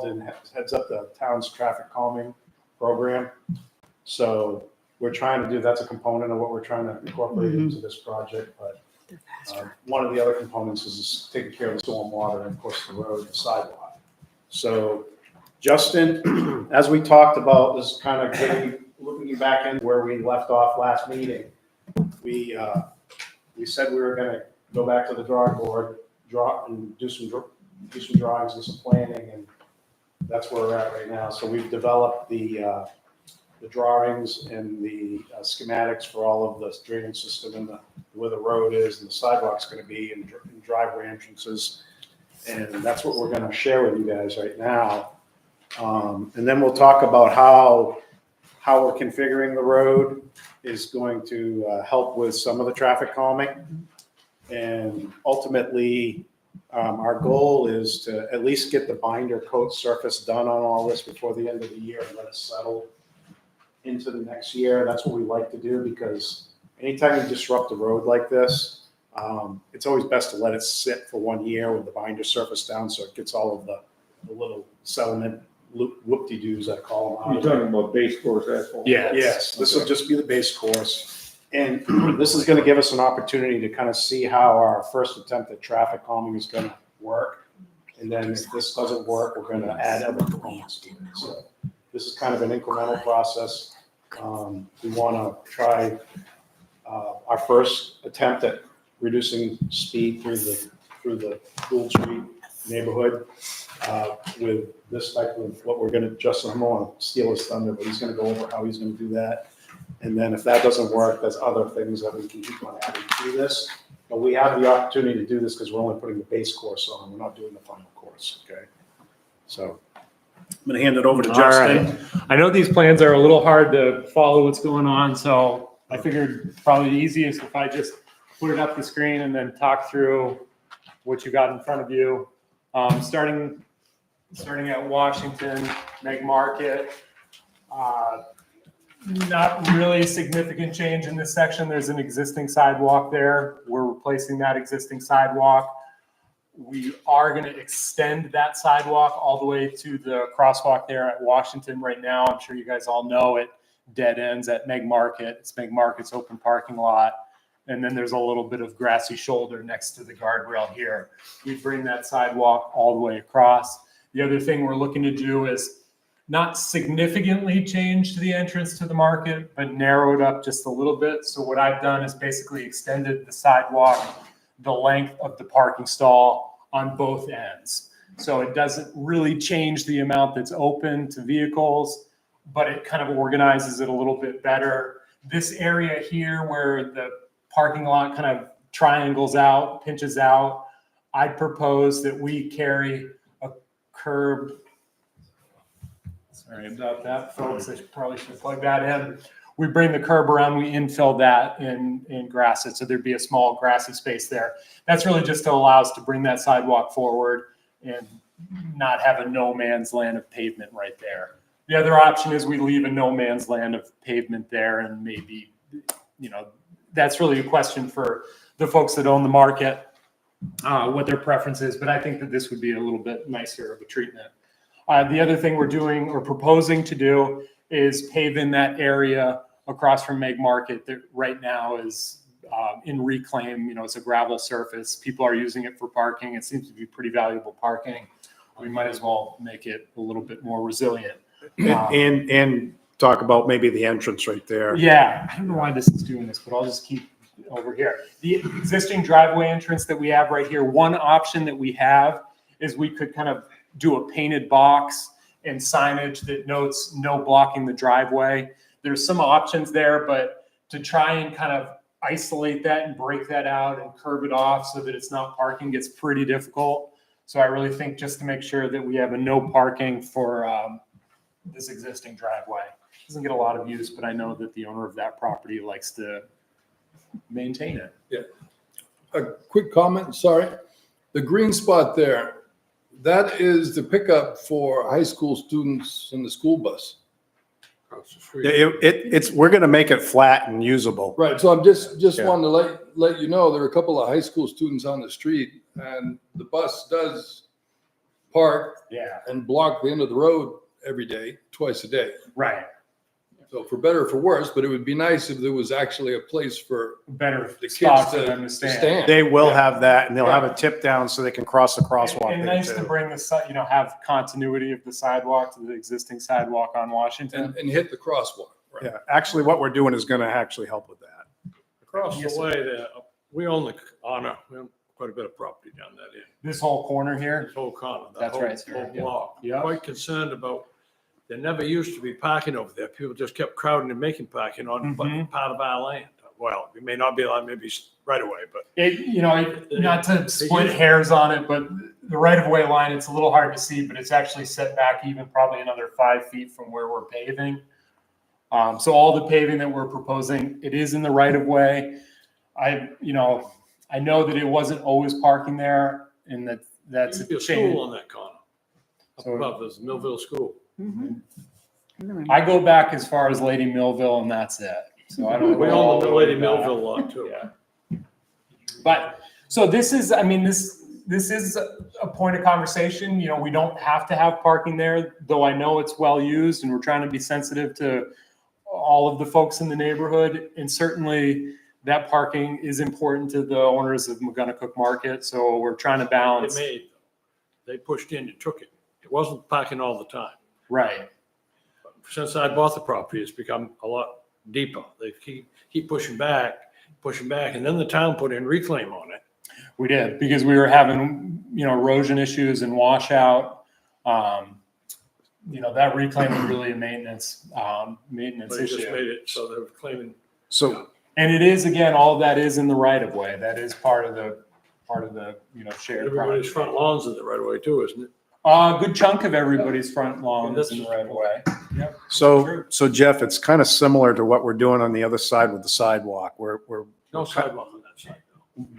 and heads up the town's traffic calming program. So we're trying to do, that's a component of what we're trying to incorporate into this project. But one of the other components is taking care of the storm water and of course the road and sidewalk. So Justin, as we talked about, this is kind of looking back in where we left off last meeting. We said we were going to go back to the drawing board, do some drawings and some planning, and that's where we're at right now. So we've developed the drawings and the schematics for all of the drainage system and where the road is and the sidewalk's going to be and driveway entrances, and that's what we're going to share with you guys right now. And then we'll talk about how we're configuring the road is going to help with some of the traffic calming. And ultimately, our goal is to at least get the binder coat surface done on all this before the end of the year and let it settle into the next year. That's what we like to do, because anytime you disrupt a road like this, it's always best to let it sit for 1 year with the binder surface down so it gets all of the little sediment whoop-de-doos, I call them. You're talking about base course asphalt? Yeah, yes, this will just be the base course. And this is going to give us an opportunity to kind of see how our first attempt at traffic calming is going to work. And then if this doesn't work, we're going to add other components to it. So this is kind of an incremental process. We want to try our first attempt at reducing speed through the Gould Street neighborhood with this type of what we're going to, Justin, I'm going to steal his thunder, but he's going to go over how he's going to do that. And then if that doesn't work, there's other things that we can keep on adding to this. But we have the opportunity to do this because we're only putting the base course on. We're not doing the final course, okay? So I'm going to hand it over to Justin. Right. I know these plans are a little hard to follow what's going on, so I figured probably the easiest if I just put it up the screen and then talk through what you got in front of you. Starting at Washington, Meg Market. Not really significant change in this section. There's an existing sidewalk there. We're replacing that existing sidewalk. We are going to extend that sidewalk all the way to the crosswalk there at Washington right now. I'm sure you guys all know it dead ends at Meg Market. It's Meg Market's open parking lot. And then there's a little bit of grassy shoulder next to the guardrail here. We bring that sidewalk all the way across. The other thing we're looking to do is not significantly change the entrance to the market, but narrow it up just a little bit. So what I've done is basically extended the sidewalk the length of the parking stall on both ends. So it doesn't really change the amount that's open to vehicles, but it kind of organizes it a little bit better. This area here where the parking lot kind of triangles out, pinches out, I propose that we carry a curb. Sorry about that, folks. I probably should plug that in. We bring the curb around, we infill that in grass it, so there'd be a small grassy space there. That's really just to allow us to bring that sidewalk forward and not have a no man's land of pavement right there. The other option is we leave a no man's land of pavement there, and maybe, you know, that's really a question for the folks that own the market, what their preference is, but I think that this would be a little bit nicer of a treatment. The other thing we're doing or proposing to do is pave in that area across from Meg Market that right now is in reclaim. You know, it's a gravel surface. People are using it for parking. It seems to be pretty valuable parking. We might as well make it a little bit more resilient. And talk about maybe the entrance right there. Yeah, I don't know why this is doing this, but I'll just keep over here. The existing driveway entrance that we have right here, one option that we have is we could kind of do a painted box and signage that notes no blocking the driveway. There's some options there, but to try and kind of isolate that and break that out and curb it off so that it's not parking gets pretty difficult. So I really think just to make sure that we have a no parking for this existing driveway. It doesn't get a lot of use, but I know that the owner of that property likes to maintain it. Yeah. A quick comment, sorry. The green spot there, that is the pickup for high school students in the school bus. Across the street. It's we're going to make it flat and usable. Right, so I'm just wanting to let you know, there are a couple of high school students on the street, and the bus does park Yeah, and block the end of the road every day, twice a day. right. So for better or for worse, but it would be nice if there was actually a place for Better the spot kids for them to to stand. stand. They will Yeah. have that, and they'll have a tip down so they can cross the crosswalk And there nice to too. bring have continuity of the sidewalk to the existing sidewalk on Washington. And hit the crosswalk. Right. Yeah, actually, what we're doing is going to actually help with that. Across Yes, the way there, we own quite a bit of property down that end. This whole corner here. This whole corner, that That's whole, right, sir. whole Yeah. block. Yeah. Quite concerned about, there never used to be parking over there. People just kept crowding and making parking on Mhm. part of our land. Well, it may not be like maybe right away, but Not to split hairs on it, but the right of way line, it's a little hard to see, but it's actually set back even probably another 5 feet from where we're paving. So all the paving that we're proposing, it is in the right of way. I know that it wasn't always parking there, and that's there a used to be a change. school on that corner. Up So- above, there's Millville School. I go back as far as Lady Millville, and that's it. So I don't. We go all own the way Lady back. Millville lot too. Yeah. But, so this is, this is a point of conversation. We don't have to have parking there, though I know it's well used, and we're trying to be sensitive to all of the folks in the neighborhood. And certainly that parking is important to the owners of McGonagall Market. So we're trying to balance. They pushed in and took it. It wasn't parking all the time. Right. Since I bought the property, it's become a lot deeper. They keep pushing back, and then the town put in reclaim on it. We did, because we were having, erosion issues and washout. That reclaim is really a maintenance But it just issue. made it so they were claiming. So, And it is, again, all of that is in the right of way. That is part of the shared Everybody's front property. lawns in the right of way too, isn't it? A good chunk of everybody's front lawn is in the right of way. Yep. so Jeff, it's kind of similar to what we're doing on the other side with the sidewalk. We're No sidewalk on that side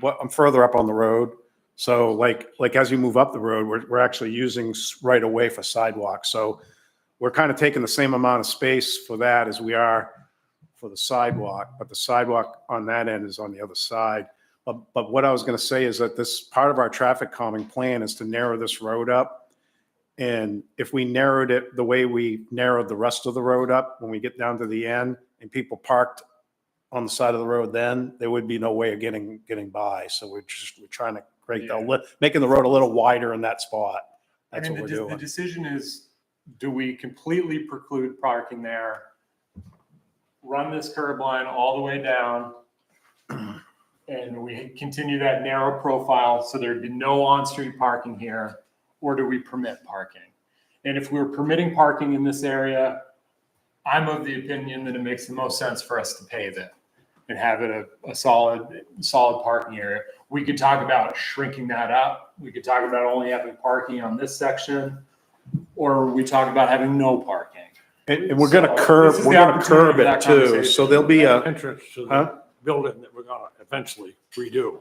though. I'm further up on the road. So like as you move up the road, we're actually using right away for sidewalks. So we're kind of taking the same amount of space for that as we are for the sidewalk, but the sidewalk on that end is on the other side. But what I was going to say is that this part of our traffic calming plan is to narrow this road up. And if we narrowed it the way we narrowed the rest of the road up, when we get down to the end and people parked on the side of the road, then there would be no way of getting by. So we're trying to making the road a little wider in that spot. That's what we're The doing. decision is, do we completely preclude parking there? Run this curb line all the way down? And we continue that narrow profile so there'd be no on-street parking here? Or do we permit parking? And if we're permitting parking in this area, I'm of the opinion that it makes the most sense for us to pave it and have it a solid parking area. We could talk about shrinking that up. We could talk about only having parking on this section, or we talk about having no parking. And we're going to So curb, this is we're the going to curb opportunity for it that too. conversation. So there'll be a, Entrance to Huh? the building that we're gonna eventually redo.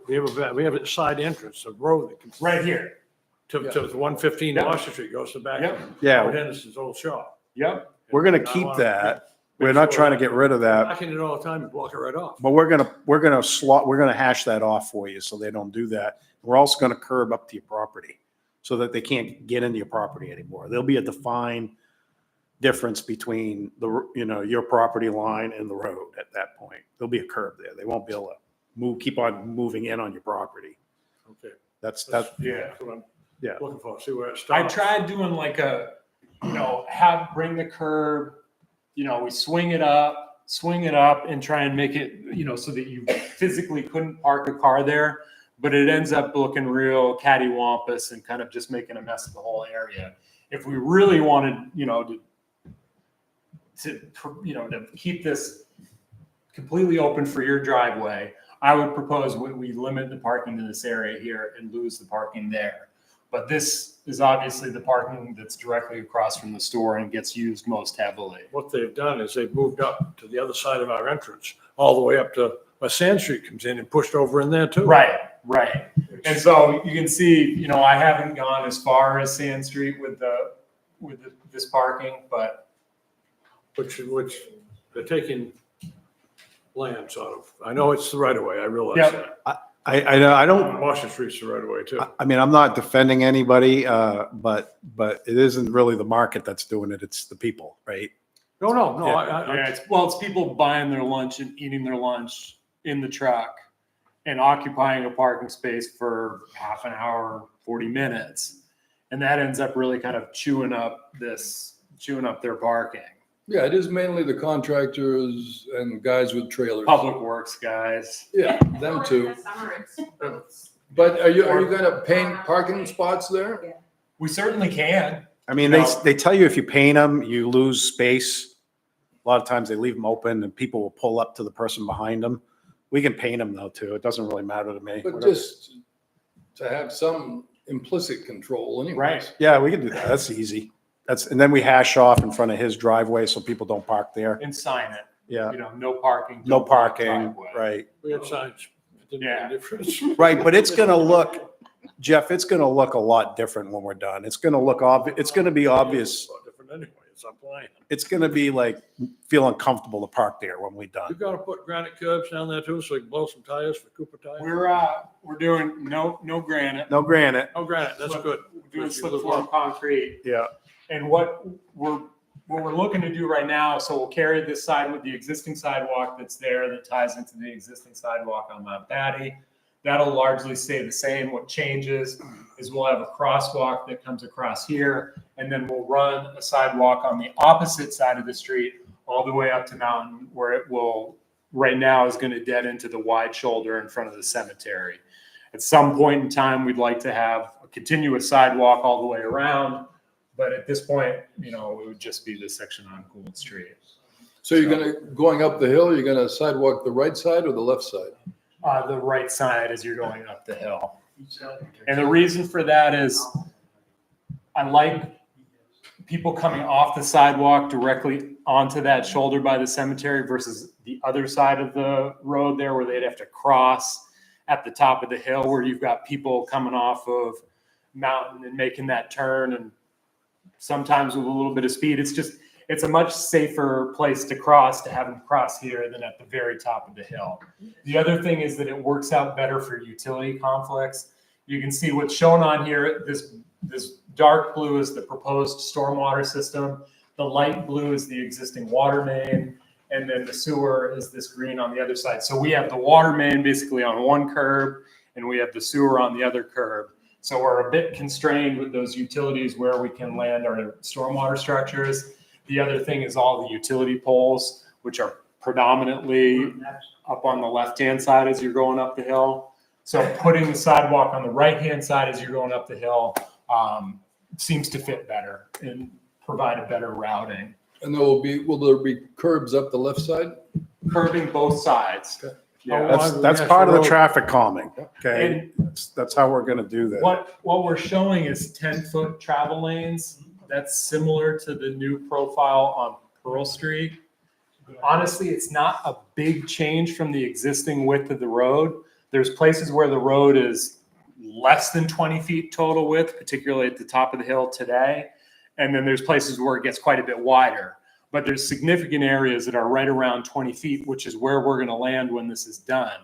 We have a side entrance, a road that comes Right here. to 115 Yep. Washington Street, goes to back. Yep. Yeah. Howard Henderson's old shop. Yep. we're going to And I keep wanna that. make We're not sure trying to get rid of that. Parking it all the time and block it right off. But we're going to hash that off for you so they don't do that. We're also going to curb up to your property so that they can't get into your property anymore. There'll be a defined difference between your property line and the road at that point. There'll be a curb there. They won't be able to keep on moving in on your property. Okay. That's Yeah. That's what I'm Yeah. looking for, see where it I stops. tried doing like bring the curb, we swing it up and try and make it, so that you physically couldn't park a car there, but it ends up looking real cattywampus and kind of just making a mess of the whole area. If we really wanted, to keep this completely open for your driveway, I would propose we limit the parking to this area here and lose the parking there. But this is obviously the parking that's directly across from the store and gets used most heavily. What they've done is they've moved up to the other side of our entrance, all the way up to where Sand Street comes in and pushed over in there too. Right. And so you can see, I haven't gone as far as Sand Street with this parking, but Which they're taking land sort of. I know it's the right of way, I realize Yep. that. I know, I don't, Washington Street's the right away too. I mean, I'm not defending anybody, but it isn't really the market that's doing it, it's the people, right? No, Yeah. Yeah, it's people buying their lunch and eating their lunch in the truck and occupying a parking space for half an hour, 40 minutes. And that ends up really kind of chewing up their parking. Yeah, it is mainly the contractors and guys with trailers. Public Works guys. Yeah, them too. But are you gonna paint parking spots there? We certainly can. I mean, No. they tell you if you paint them, you lose space. A lot of times they leave them open and people will pull up to the person behind them. We can paint them though too. It doesn't really matter to me. But Whatever. just to have some implicit control anyway. Right. Yeah, we can do that. That's easy. And then we hash off in front of his driveway so people don't park there. And sign it. Yeah, No parking. no don't block parking, driveway. right. We had signs. It didn't make Yeah. a difference. Right, but it's gonna look, Jeff, it's gonna look a lot different when we're done. It's gonna look it's gonna be obvious. It's a lot different anyway. It's not playing. It's gonna be like feeling comfortable to park there when we're You done. gotta put granite curbs down there too, so you can blow some tires for Cooper tires. We're doing no granite. No granite, Oh, granite, that's good. We're doing slip form concrete. yeah. And what we're looking to do right now, so we'll carry this side with the existing sidewalk that's there that ties into the existing sidewalk on Mount Patty. That'll largely stay the same. What changes is we'll have a crosswalk that comes across here, and then we'll run a sidewalk on the opposite side of the street all the way up to Mountain, where it will, right now is going to dead into the wide shoulder in front of the cemetery. At some point in time, we'd like to have a continuous sidewalk all the way around. But at this point, it would just be this section on Gould Street. So going up the hill, you're gonna sidewalk the right side or the left side? The right side as you're going up the hill. And the reason for that is I like people coming off the sidewalk directly onto that shoulder by the cemetery versus the other side of the road there where they'd have to cross at the top of the hill where you've got people coming off of Mountain and making that turn, and sometimes with a little bit of speed. It's a much safer place to cross, to have them cross here than at the very top of the hill. The other thing is that it works out better for utility conflicts. You can see what's shown on here. This dark blue is the proposed stormwater system. The light blue is the existing water main. And then the sewer is this green on the other side. So we have the water main basically on one curb and we have the sewer on the other curb. So we're a bit constrained with those utilities where we can land our stormwater structures. The other thing is all the utility poles, which are predominantly up on the left-hand side as you're going up the hill. So putting the sidewalk on the right-hand side as you're going up the hill seems to fit better and provide a better routing. And will there be curbs up the left side? Curbing both sides. Okay. Yeah. That's part of the traffic calming, okay? That's how we're gonna do that. What we're showing is 10-foot travel lanes. That's similar to the new profile on Pearl Street. Honestly, it's not a big change from the existing width of the road. There's places where the road is less than 20 feet total width, particularly at the top of the hill today. And then there's places where it gets quite a bit wider. But there's significant areas that are right around 20 feet, which is where we're going to land when this is done.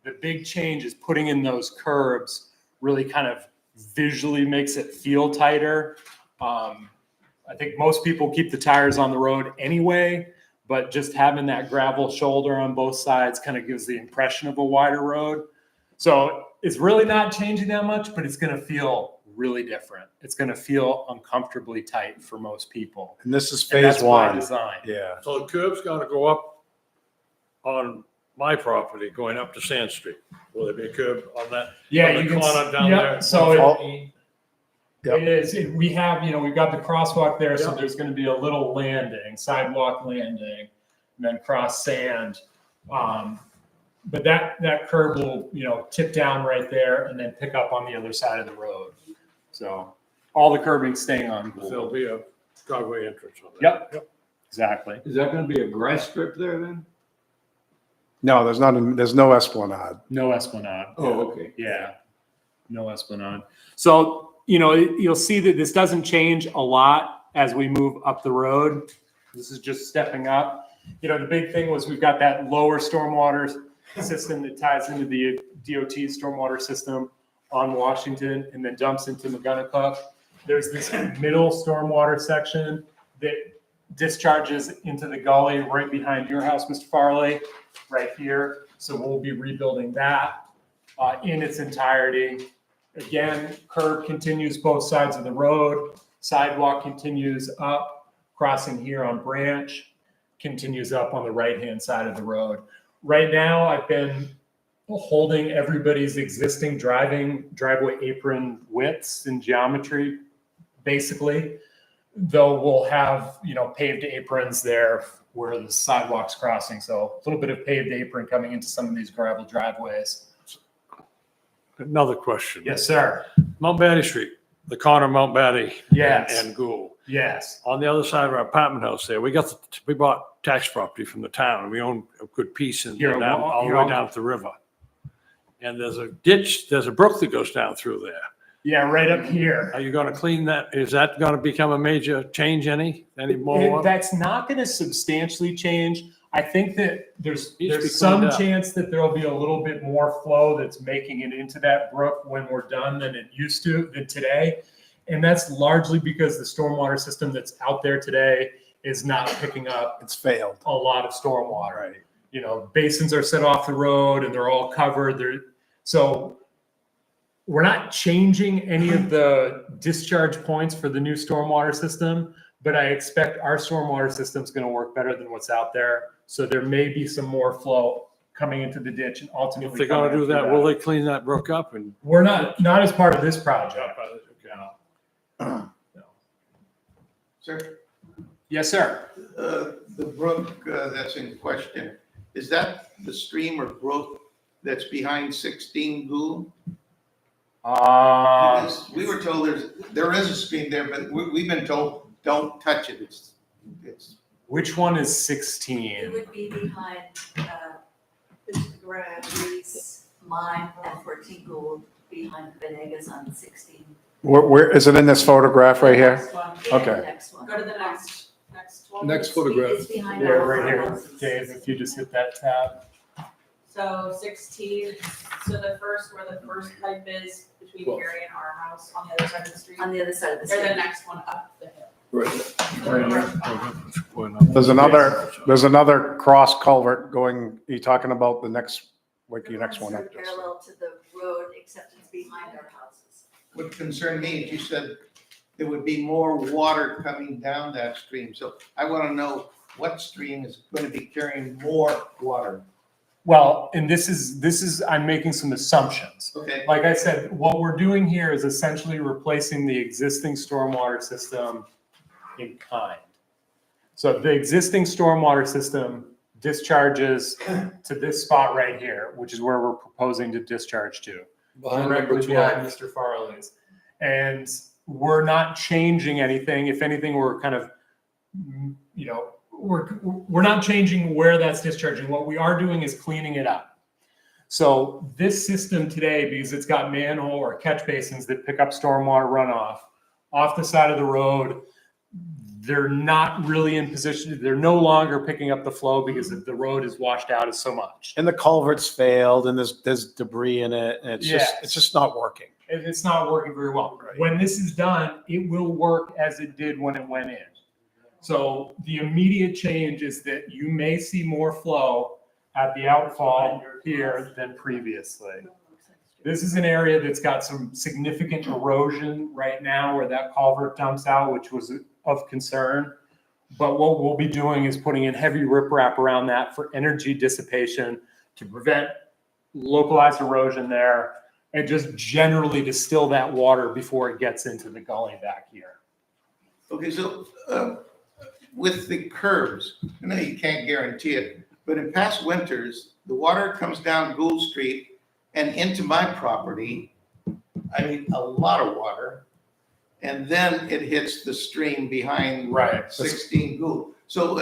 The big change is putting in those curbs really kind of visually makes it feel tighter. I think most people keep the tires on the road anyway, but just having that gravel shoulder on both sides kind of gives the impression of a wider road. So it's really not changing that much, but it's going to feel really different. It's going to feel uncomfortably tight for most people. And this is And phase that's by one. design. Yeah. So the curb's gonna go up on my property, going up to Sand Street. Will there be a curb on that? Yeah, on the you can. corner down Yep, there? So Yep. it is. We have, we've got the crosswalk there, so Yep. there's going to be a little landing, sidewalk landing, and then cross sand. But that curb will, tip down right there and then pick up on the other side of the road. So all the curbing staying on. There'll be a driveway entrance on that. Yep. Exactly. Is that gonna be a grass strip there then? No, there's no esplanade. No esplanade. Oh, okay. Yeah. No esplanade. So, you'll see that this doesn't change a lot as we move up the road. This is just stepping up. The big thing was we've got that lower stormwater system that ties into the DOT's stormwater system on Washington and then dumps into McGonagall. There's this middle stormwater section that discharges into the gully right behind your house, Mr. Farley, right here. So we'll be rebuilding that in its entirety. Again, curb continues both sides of the road. Sidewalk continues up, crossing here on Branch, continues up on the right-hand side of the road. Right now, I've been holding everybody's existing driveway apron widths and geometry, basically, though we'll have, paved aprons there where the sidewalk's crossing. So a little bit of paved apron coming into some of these gravel driveways. Another question. Yes, sir. Mount Batty Street, the corner of Mount Batty Yes. and Gould. Yes. On the other side of our apartment house there, we bought tax property from the town. We own a good piece and Here, down, all the way down to the river. And there's a ditch, there's a brook that goes down through there. Yeah, right up here. Are you going to clean that? Is that going to become a major change any more? That's not going to substantially change. I think that Needs to be there's some cleaned up. chance that there'll be a little bit more flow that's making it into that brook when we're done than it used to, than today. And that's largely because the stormwater system that's out there today is not picking up It's failed. a lot of stormwater. Basins are set off the road and they're all covered. So we're not changing any of the discharge points for the new stormwater system, but I expect our stormwater system's going to work better than what's out there. So there may be some more flow coming into the ditch and ultimately. If they're going to do that, will they clean that brook up? And We're not as part of this project. No. Sir, Yes, sir. the brook that's in question, is that the stream or brook that's behind 16 Gould? Because we were told there is a stream there, but we've been told, don't touch it. It's Which one is It 16? would be behind, Mr. Bradley's mine at 14 Gould, behind Venegas on 16. Where is it in this photograph right here? Next one. Okay. Yeah, the next one. Go to the next one. Next photograph. It's behind Yeah, all right our here, houses. Dave, if you just hit that tab. So 16, so where the first pipe is between Well- Gary and our house on the other side of the street. On the other side of the They're the street. next one up the hill. Right. So There's another cross culvert going, are you talking about the next, like your next one up? They're parallel to the road, except it's behind our houses. what concerned me is you said there would be more water coming down that stream. So I want to know what stream is going to be carrying more water. Well, and this is, I'm making some assumptions. Okay. Like I said, what we're doing here is essentially replacing the existing stormwater system in kind. So the existing stormwater system discharges to this spot right here, which is where we're proposing to discharge to. Behind number Directly behind 12. Mr. Farley's. And we're not changing anything. If anything, we're kind of, we're not changing where that's discharging. What we are doing is cleaning it up. So this system today, because it's got manhole or catch basins that pick up stormwater runoff off the side of the road, they're not really in position. They're no longer picking up the flow because the road is washed out as so much. And the culvert's failed and there's debris in it and Yes. it's just not working. And it's not working very well. When this is done, it will work as it did when it went in. So the immediate change is that you may see more flow at the outfall here than previously. This is an area that's got some significant erosion right now where that culvert dumps out, which was of concern. But what we'll be doing is putting in heavy riprap around that for energy dissipation to prevent localized erosion there and just generally distill that water before it gets into the gully back here. Okay, so with the curbs, I know you can't guarantee it, but in past winters, the water comes down Gould Street and into my property. I mean, a lot of water. And then it hits the stream behind Right. 16 Gould. So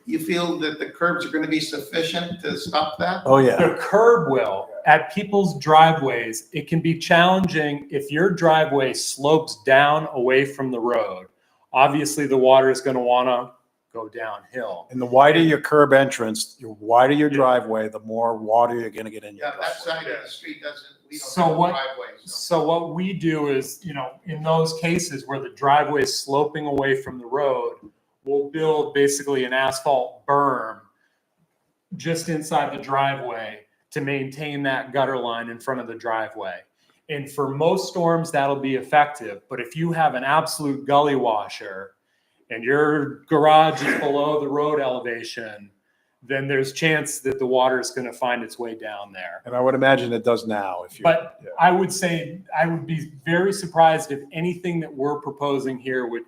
you feel that the curbs are going to be sufficient to stop that? Oh, yeah. The curb will, at people's driveways, it can be challenging if your driveway slopes down away from the road. Obviously, the water is going to want to go downhill. And the wider your curb entrance, the wider your driveway, the more water you're gonna get in your Yeah, that driveway. side of the street doesn't, we don't So have a what- driveway, so. So what we do is, in those cases where the driveway is sloping away from the road, we'll build basically an asphalt berm just inside the driveway to maintain that gutter line in front of the driveway. And for most storms, that'll be effective. But if you have an absolute gully washer and your garage is below the road elevation, then there's chance that the water is going to find its way down there. And I would imagine it does now if you. But yeah. I would say, I would be very surprised if anything that we're proposing here would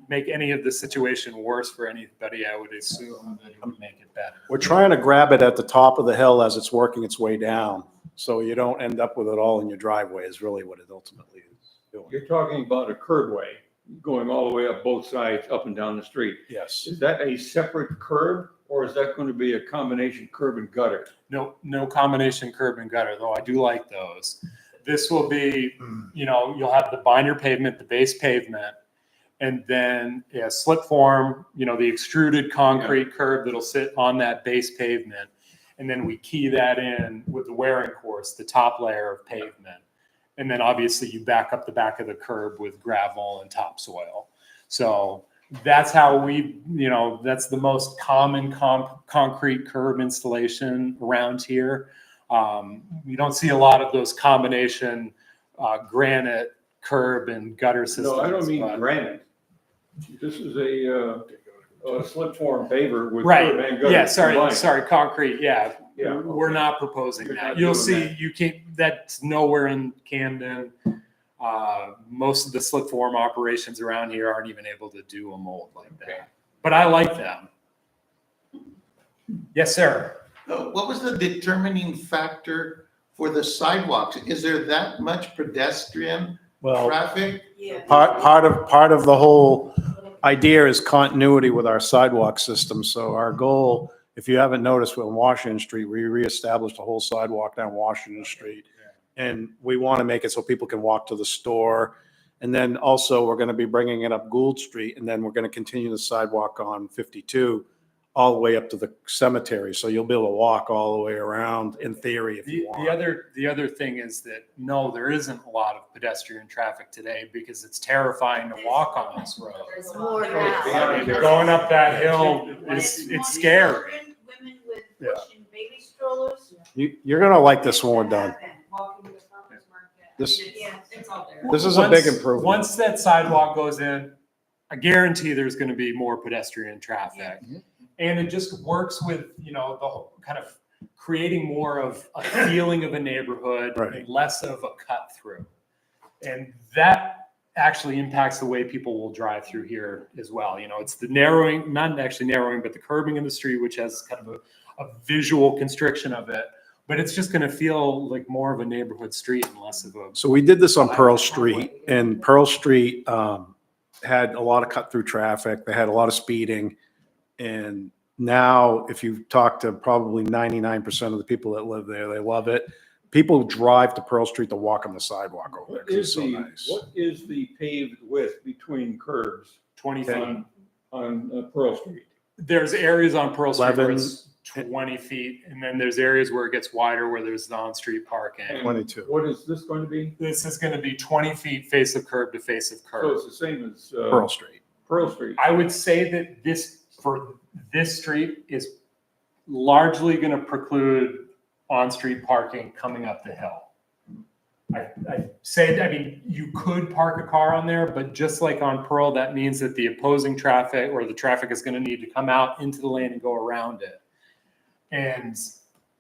make any of the situation worse for anybody. I would assume that it would make it better. We're trying to grab it at the top of the hill as it's working its way down, so you don't end up with it all in your driveway is really what it ultimately is doing. You're talking about a curbway going all the way up both sides, up and down the street. Yes. Is that a separate curb or is that going to be a combination curb and gutter? No combination curb and gutter, though I do like those. This will be, you'll have the binder pavement, the base pavement, and then a slip form, the extruded concrete curb that'll sit on that base pavement. And then we key that in with the wearing course, the top layer of pavement. And then obviously you back up the back of the curb with gravel and topsoil. So that's how that's the most common concrete curb installation around here. You don't see a lot of those combination granite curb and gutter systems. No, I don't mean but- granite. This is a slip form paver with Right. curb and gutter. Yeah, combined. sorry, concrete, yeah. Yeah, We're okay. not proposing You're that. not You'll doing see, that. you can't, that's nowhere in Camden. Most of the slip form operations around here aren't even able to do a mold like Okay. that. But I like them. Yes, sir. What was the determining factor for the sidewalks? Is there that much pedestrian Well, traffic? Yeah. part of the whole idea is continuity with our sidewalk system. So our goal, if you haven't noticed, on Washington Street, we reestablished a whole sidewalk down Washington Street. And we want to make it so people can walk to the store. And then also we're going to be bringing it up Gould Street, and then we're going to continue the sidewalk on 52 all the way up to the cemetery. So you'll be able to walk all the way around in theory if you want. The other thing is that, no, there isn't a lot of pedestrian traffic today because it's terrifying to walk on this road. There's more now. now. Going up that hill, When it's more scary. children, Women with Yeah. pushing baby strollers. You're going to like this when we're done. Walking to the farmer's market. This- It's all there. This is a big Once- improvement. Once that sidewalk goes in, I guarantee there's going to be more pedestrian traffic. And it just works with, the whole kind of creating more of a feeling of a neighborhood Right. and less of a cut through. And that actually impacts the way people will drive through here as well. It's the narrowing, not actually narrowing, but the curbing in the street, which has kind of a visual constriction of it. But it's just going to feel like more of a neighborhood street and less of a. So we did this on Pearl Street, and Pearl Street had a lot of cut-through traffic. They had a lot of speeding. And now, if you talk to probably 99% of the people that live there, they love it. People drive to Pearl Street to walk on the sidewalk over there What 'cause it's is so the, nice. what is the paved width between curbs 20 feet. on Pearl Street? There's areas on Pearl Street where 11. it's 20 feet, and then there's areas where it gets wider where there's non-street parking. And 22. What is this going to be? This is going to be 20 feet face of curb to face of So curb. it's the same as Pearl Street. Pearl Street. I would say that for this street is largely going to preclude on-street parking coming up the hill. I mean, you could park a car on there, but just like on Pearl, that means that the opposing traffic or the traffic is going to need to come out into the lane and go around it. And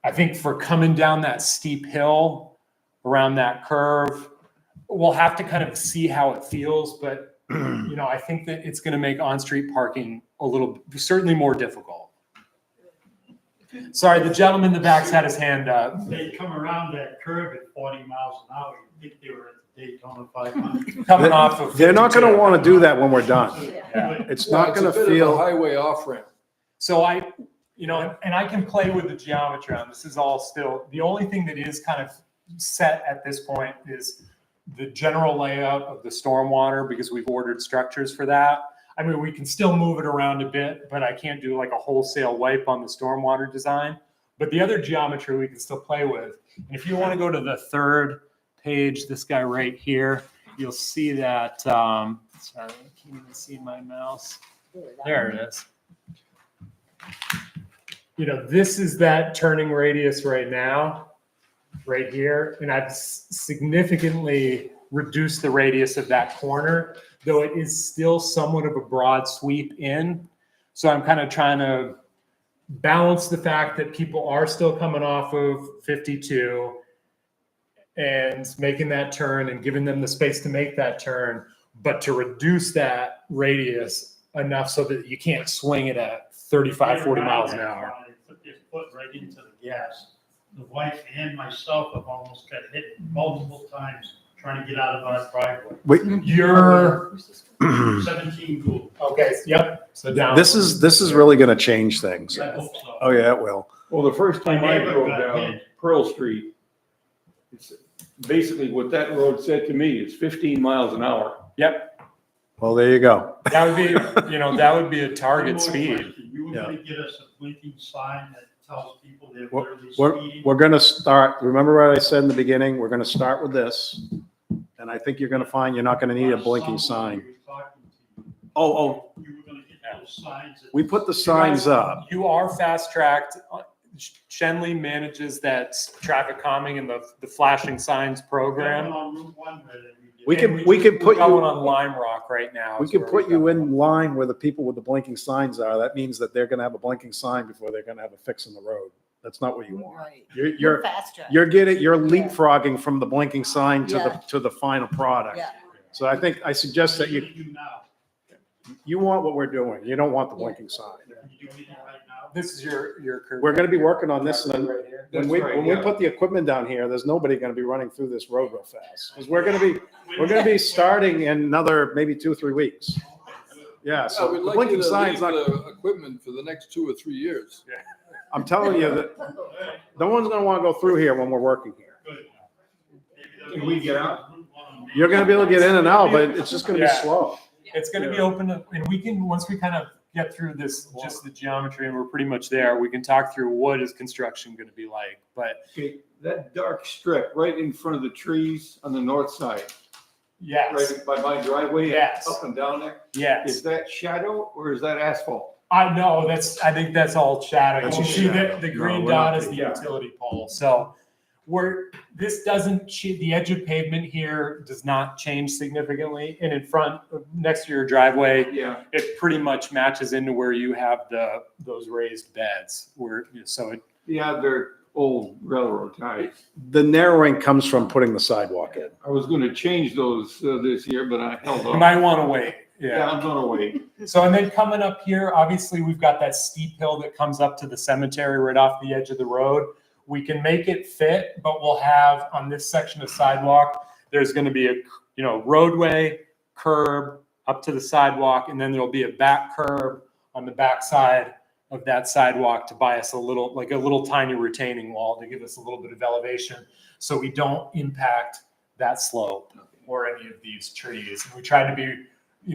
I think for coming down that steep hill around that curve, we'll have to kind of see how it feels, but I think that it's going to make on-street parking certainly more difficult. Sorry, the gentleman in the back's had his hand up. They come around that curve at 40 miles an hour. You think they were at the Daytona 500. Coming off of. They're not going to 52. want to do that when we're done. Yeah. It's Yeah, not it's a going bit to of a feel. highway off-ramp. So and I can play with the geometry on this. Is all still, the only thing that is kind of set at this point is the general layout of the stormwater, because we've ordered structures for that. I mean, we can still move it around a bit, but I can't do like a wholesale wipe on the stormwater design. But the other geometry we can still play with. And if you want to go to the third page, this guy right here, you'll see that, sorry, I can't even see my mouse. There it is. You know, this is that turning radius right now, right here. And I've significantly reduced the radius of that corner, though it is still somewhat of a broad sweep in. So I'm kind of trying to balance the fact that people are still coming off of 52 and making that turn and giving them the space to make that turn, but to reduce that radius enough so that you can't swing it at 35, 40 miles an hour. Put their foot right into the gas. The wife and myself have almost got hit multiple times trying to get out of our driveway. You're 17 Gould. okay. Yep. So down. This is really gonna change things. I hope so. Oh, yeah, it will. Well, the first time I My neighbor drove got down hit. Pearl Street, it's basically what that road said to me is 15 miles an hour. Yep. Well, there you go. That would be, you know, that would be a target One more speed. question. You were gonna get us a blinking sign that tells people they're We're- literally speeding? We're gonna start, remember what I said in the beginning? We're gonna start with this. And I think you're gonna find you're not gonna need a blinking sign. We were talking to you. Oh, You were gonna get those signs. that- we put the signs up. You are fast tracked. Shenley manages that traffic calming and the flashing signs That program. one on Route 1 where they- We can- And we can put got you- one on Lime Rock right now. We is can where put we you got in one. line where the people with the blinking signs are. That means that they're gonna have a blinking sign before they're gonna have a fix in the road. That's not what you want. Right. You're Faster. you're leapfrogging from the blinking sign Yeah. to the final product. Yeah. So I suggest that What are you, gonna do now? you want what we're doing. You don't want the blinking sign. You do anything right now? This is your curve. We're gonna be working on this and then Right here. when That's we, right, when we yeah. put the equipment down here, there's nobody gonna be running through this road real fast. Cause we're gonna be starting in another maybe 2-3 weeks. Yeah, Yeah, so we'd the like blinking you to sign's leave not, the equipment for the next 2 or 3 years. I'm telling you that no one's gonna wanna go through here when we're working here. Can we get out? You're gonna be able to get in and out, but it's just gonna be Yeah. slow. It's going to be open to, and we can, once we kind of get through this, just the geometry and we're pretty much there, we can talk through what is construction going to be like. But Okay, that dark strip right in front of the trees on the north side, yes, right by my driveway, Yes. up and down there, yes. is that shadow or is that asphalt? I know I think that's all shadow. That's You a see shadow. the No, green we're not dot is the taking- utility pole. So this doesn't, the edge of pavement here does not change significantly. And in front, next to your driveway, Yeah, it pretty much matches into where you have those raised beds so it, yeah, they're old railroad ties. The narrowing comes from putting the sidewalk in. I was gonna change those this year, but I held you off. might want to wait. Yeah, I'm gonna wait. So, and then coming up here, obviously, we've got that steep hill that comes up to the cemetery right off the edge of the road. We can make it fit, but we'll have on this section of sidewalk, there's going to be a, roadway, curb up to the sidewalk, and then there'll be a back curb on the back side of that sidewalk to buy us a little tiny retaining wall to give us a little bit of elevation so we don't impact that slope or any of these trees. And we try to be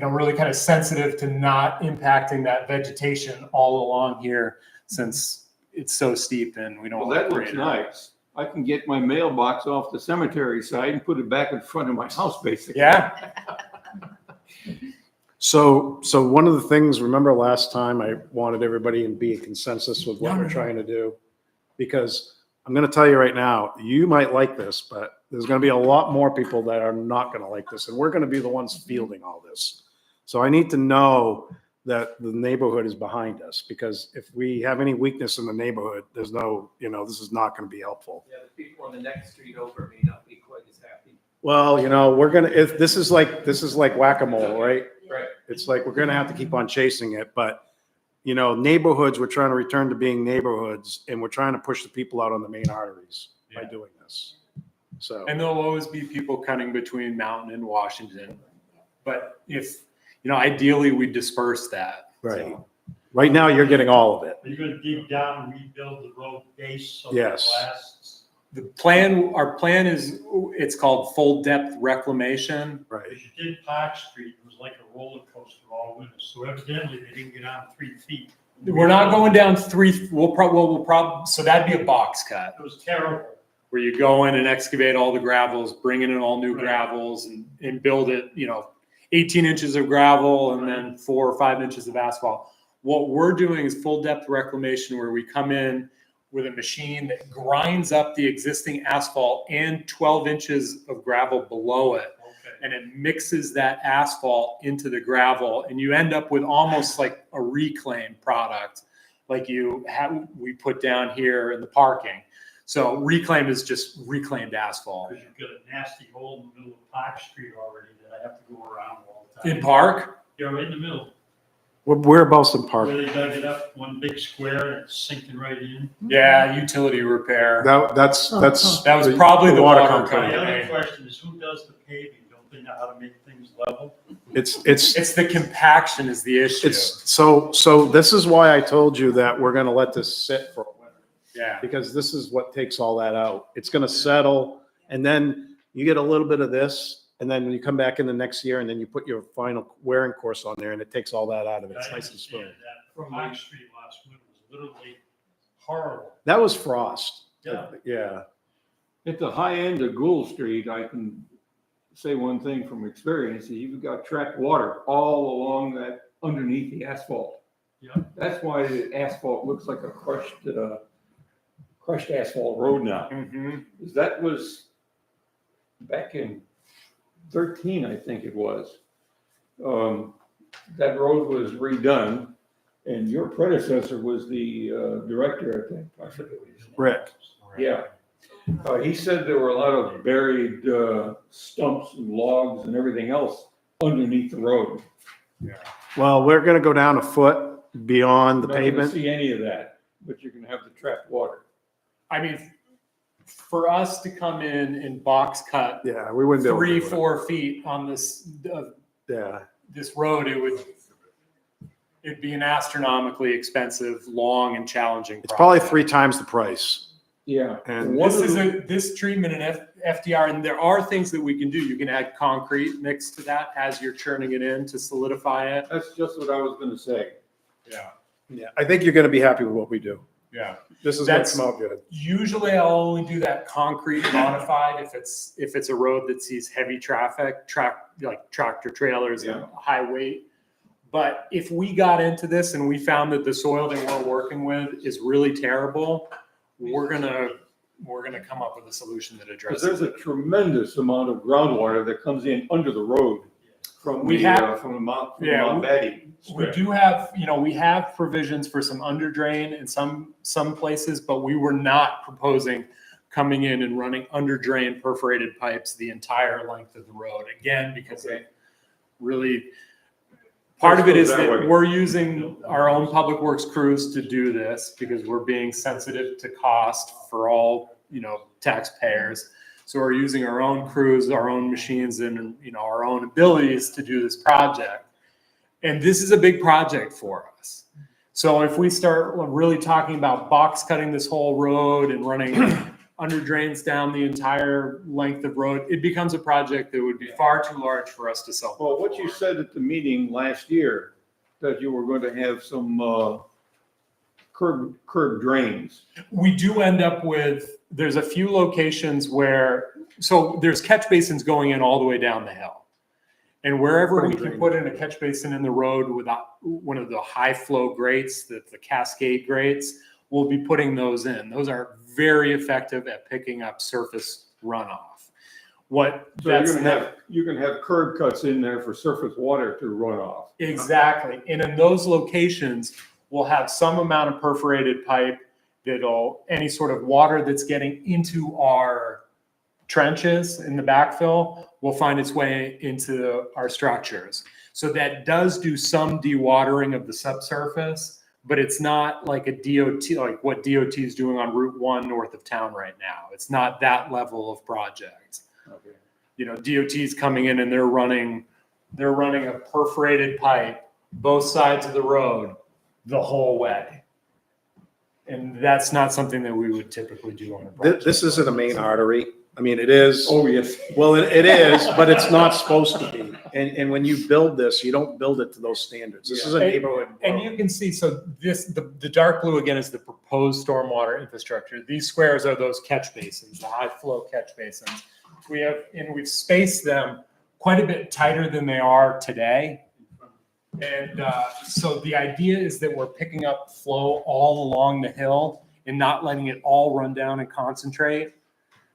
really kind of sensitive to not impacting that vegetation all along here since it's so steep and we don't. Well, want that to looks create it. nice. I can get my mailbox off the cemetery side and put it back in front of my house, basically. Yeah, So one of the things, remember last time I wanted everybody to be in consensus with what No, we're no. trying to do? Because I'm gonna tell you right now, you might like this, but there's gonna be a lot more people that are not gonna like this, and we're gonna be the ones fielding all this. So I need to know that the neighborhood is behind us, because if we have any weakness in the neighborhood, there's no, this is not gonna be helpful. Yeah, the people on the next street over may not be quite as happy. Well, we're gonna, if this is like whack-a-mole, right? Right. It's like, we're gonna have to keep on chasing it, but, neighborhoods, we're trying to return to being neighborhoods, and we're trying to push the people out on the main arteries by Yeah. doing this. So, and there'll always be people cutting between Mountain and Washington. But if, ideally we disperse that. right. So, Right now, you're getting all of it. Are you gonna dig down and rebuild the road base so it Yes. lasts? Our plan is, it's called full depth reclamation. Right. Because you did Park Street, it was like a roller coaster all winter, so evidently they didn't get down 3 feet. We're not going down 3, we'll probably, so that'd be a box cut. It was terrible. Where you go in and excavate all the gravels, bring in all new Right. gravels and build it, 18 inches of gravel and then 4 or 5 inches of asphalt. What we're doing is full depth reclamation where we come in with a machine that grinds up the existing asphalt and 12 inches of gravel below it. Okay. And it mixes that asphalt into the gravel and you end up with almost like a reclaimed product like we put down here in the parking. So reclaim is just reclaimed asphalt. Because you've got a nasty hole in the middle of Park Street already that I have to go around all the time. In Park? Yeah, right in the middle, Whereabouts in Park? where they dug it up, one big square, and it's sinking right in. Yeah, utility repair. That's That was probably the water company. The other question is, who does the paving? Don't they know how to make things level? It's It's the compaction is the issue. so this is why I told you that we're gonna let this sit for a winter, Yeah. because this is what takes all that out. It's gonna settle, and then you get a little bit of this, and then when you come back in the next year, and then you put your final wearing course on there, and it takes all that out of it. It's I nice and smooth. understand that. Park Street last winter was literally horrible. That was frost. Yeah. Yeah. At the high end of Gould Street, I can say one thing from experience, you've got trapped water all along that, underneath the asphalt. Yeah. That's why the asphalt looks like a crushed asphalt road now. Mhm. That was back in 13, I think it was. That road was redone, and your predecessor was the director at that. I forget what his name was. Rick. Yeah. He said there were a lot of buried stumps and logs and everything else underneath the road. Well, we're gonna go down a foot beyond the Not gonna pavement. see any of that, but you're gonna have the trapped water. I mean, for us to come in and box cut Yeah, we wouldn't be able to 3, do it. 4 feet on this Yeah. this road, it'd be an astronomically expensive, long and challenging It's probably project. 3 times the price. Yeah. And One This of is the- this treatment in FDR, and there are things that we can do. You can add concrete next to that as you're churning it in to solidify it. That's just what I was gonna say. Yeah, Yeah, I think you're gonna be happy with what we do. yeah. This is gonna That's- come out good. Usually I'll only do that concrete modified if it's a road that sees heavy traffic, like tractor trailers and Yeah. high weight. But if we got into this and we found that the soil that we're working with is really terrible, we're gonna come up with a solution that Because addresses there's it. a tremendous amount of groundwater that comes in under the road from We the, have- from the Mount Yeah, Betty. We do have, we have provisions for some under drain in some places, but we were not proposing coming in and running under drain perforated pipes the entire length of the road. Again, because it really, part of it is Let's go that that way. we're using our own public works crews to do this because we're being sensitive to cost for all, taxpayers. So we're using our own crews, our own machines, and, our own abilities to do this project. And this is a big project for us. So if we start really talking about box cutting this whole road and running under drains down the entire length of road, it becomes a project that would be far too large for us to sell. Well, what you said at the meeting last year, that you were going to have some curb drains. We do end up with, there's a few locations where, so there's catch basins going in all the way down the hill. And wherever we can put in a catch basin in the road with one of the high flow grates, the cascade grates, we'll be putting those in. Those are very effective at picking up surface runoff. So you're gonna have curb cuts in there for surface water to run off. Exactly. And in those locations, we'll have some amount of perforated pipe any sort of water that's getting into our trenches in the backfill will find its way into our structures. So that does do some dewatering of the subsurface, but it's not like a DOT, like what DOT is doing on Route 1 north of town right now. It's not that level of project. Okay. DOT is coming in and they're running a perforated pipe both sides of the road the whole way. And that's not something that we would typically do on a project. This isn't a main artery. I mean, it is. Oh, yes. Well, it is, but it's not supposed to be. And when you build this, you don't build it to those standards. This is a neighborhood. And you can see, so the dark blue again is the proposed stormwater infrastructure. These squares are those catch basins, the high flow catch basins. We've spaced them quite a bit tighter than they are today. And so the idea is that we're picking up flow all along the hill and not letting it all run down and concentrate.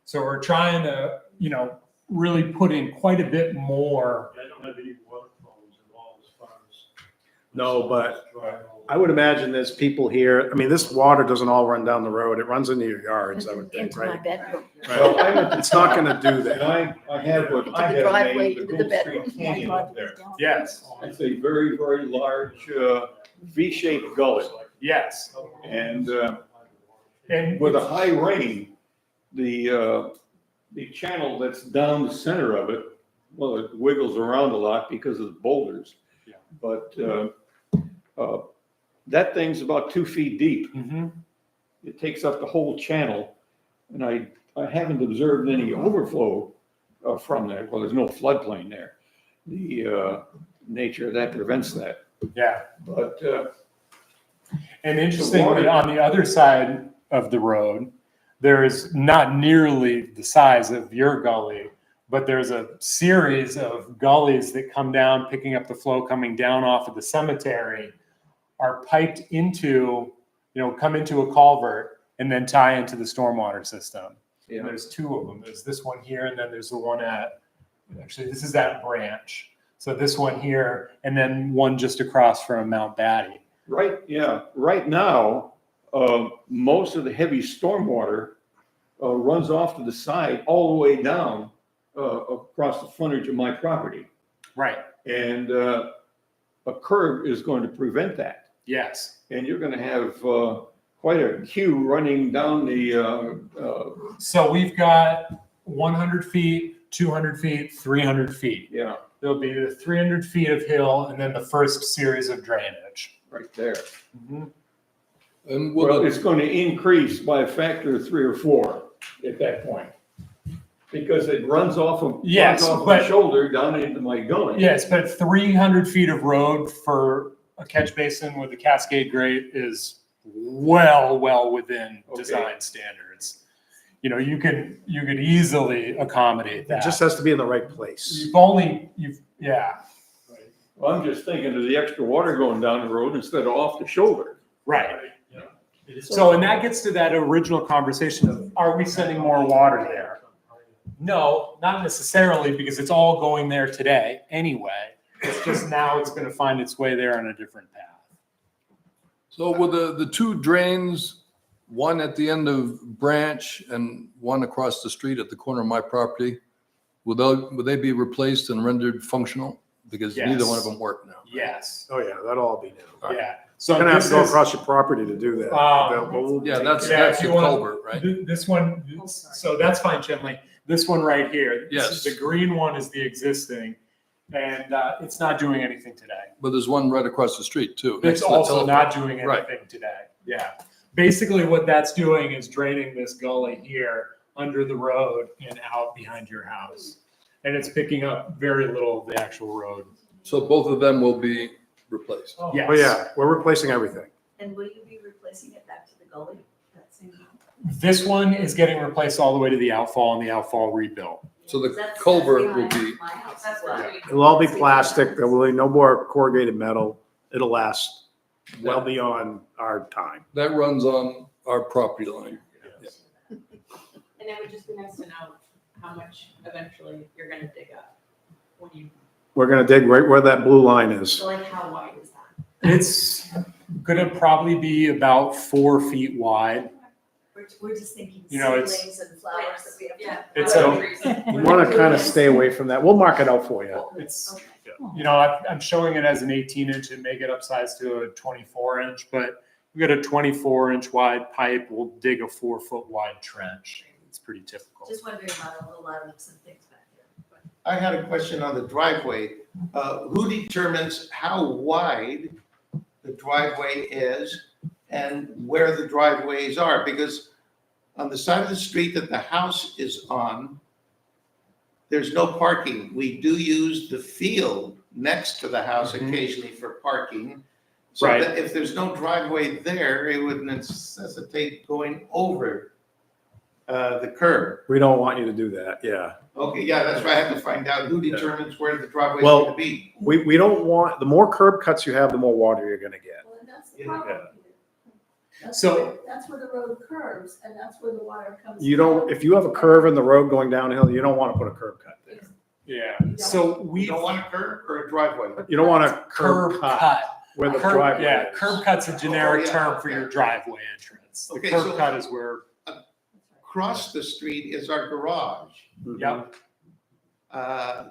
So we're trying to, really put in quite a bit more. I don't have any water flows at all as far as. No, but I would imagine there's people here. I mean, this water doesn't all run down the road. It runs into your yards, I would think, Into my right? bedroom. Right. It's not gonna do And that. I have what Into I the have driveway, named the into the Gould bedroom. Street Canyon up there. Yes, It's a very, very large V-shaped gully. yes. And And with a high rain, the channel that's down the center of it, well, it wiggles around a lot because of the boulders. Yeah. But that thing's about 2 feet deep. Mhm. It takes up the whole channel. And I haven't observed any overflow from that. Well, there's no floodplain there. The nature of that prevents that. Yeah. But And interestingly, on the other side of the road, there is not nearly the size of your gully, but there's a series of gullies that come down, picking up the flow coming down off of the cemetery, are piped into, come into a culvert and then tie into the stormwater system. And there's two of them. There's this one here, and then there's the one actually, this is that branch. So this one here, and then one just across from Mount Batty. right now, most of the heavy stormwater runs off to the side all the way down across the frontage of my property. Right. And a curb is going to prevent that. Yes. And you're going to have quite a queue running down the. So we've got 100 feet, 200 feet, 300 feet. Yeah, There'll be the 300 feet of hill and then the first series of drainage. right there. And Well, it's going to increase by a factor of 3 or 4 at that point. Because it runs off of, Yes, runs off but- my shoulder down into my gully. Yes, but 300 feet of road for a catch basin with a cascade grate is well within Okay. design standards. You could easily accommodate It that. just has to be in the right place. Yeah, Well, I'm just thinking of the extra water going down the road instead of off the shoulder. right. So, and that gets to that original conversation of, are we sending more water there? No, not necessarily, because it's all going there today anyway. It's just now it's going to find its way there on a different path. So with the two drains, one at the end of Branch and one across the street at the corner of my property, would they be replaced and rendered functional? Because neither one of them work now. Yes, Oh, yeah, that'll all be new. yeah. You're So gonna have this to go is, across your property to do that. We'll Yeah, take that's care of if the you want- culvert, right? this one, so that's fine, Chinley. This one right here. Yes. The green one is the existing, and it's not doing anything today. But there's one right across the street too. next It's to the also telephone. not doing Right. anything today. Yeah. Basically, what that's doing is draining this gully here under the road and out behind your house. And it's picking up very little of the actual road. So both of them will be replaced. Yes. Oh, yeah, we're replacing everything. And will you be replacing it back to the gully? That same. This one is getting replaced all the way to the outfall and the outfall rebuilt. So the That's culvert will behind be, my house That's as well. what we. It'll all be plastic. There will be no more corrugated metal. It'll last well beyond our time. that runs on our property line. And it would just be nice to know how much eventually you're gonna dig up when you, We're gonna dig right where that blue line is. so like how wide is that? It's gonna probably be about 4 feet wide. We're just thinking You know, it's- seedlings and flowers that we have to. Yeah. It's We want to kind of stay away from that. We'll mark it out for you. It's, Okay. I'm showing it as an 18-inch and may get upsized to a 24-inch, but we got a 24-inch wide pipe. We'll dig a 4-foot wide trench. It's pretty typical. Just wondering about a lot of some things back there. But I had a question on the driveway. Who determines how wide the driveway is? and where the driveways are, because on the side of the street that the house is on, there's no parking. We do use the field next to the house occasionally for parking. So Right. that if there's no driveway there, it would necessitate going over the curb. We don't want you to do that, yeah. Okay, yeah, that's why I have to find out who determines where the driveway's Well, going to be. We don't want, the more curb cuts you have, the more water you're gonna get. Well, and that's the Yeah. problem. That's So- where- That's where the road curves, and that's where the water comes. You don't, if you have a curve in the road going downhill, you don't wanna put a curb cut there. Yeah, so You we don't want a curb or a driveway? You don't want a curb cut. where the Curb- driveway Yeah, is. curb cut's a generic Oh, yeah, term for okay. your driveway entrance. The Okay, curb so- cut is where, Across the street is our garage. Mhm. yep,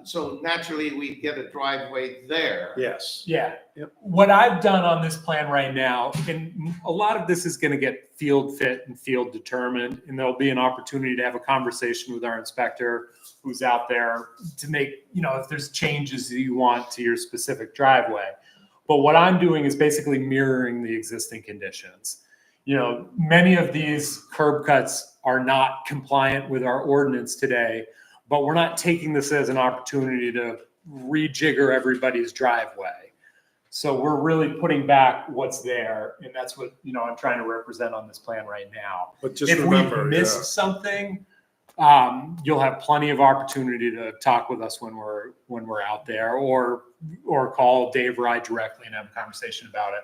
So naturally, we get a driveway there. Yes. yeah. Yep. What I've done on this plan right now, and a lot of this is gonna get field fit and field determined, and there'll be an opportunity to have a conversation with our inspector who's out there to make, if there's changes that you want to your specific driveway. But what I'm doing is basically mirroring the existing conditions. Many of these curb cuts are not compliant with our ordinance today, but we're not taking this as an opportunity to rejigger everybody's driveway. So we're really putting back what's there, and that's what, I'm trying to represent on this plan right now. But just If remember, we yeah. missed something, you'll have plenty of opportunity to talk with us when we're out there, or call Dave or I directly and have a conversation about it.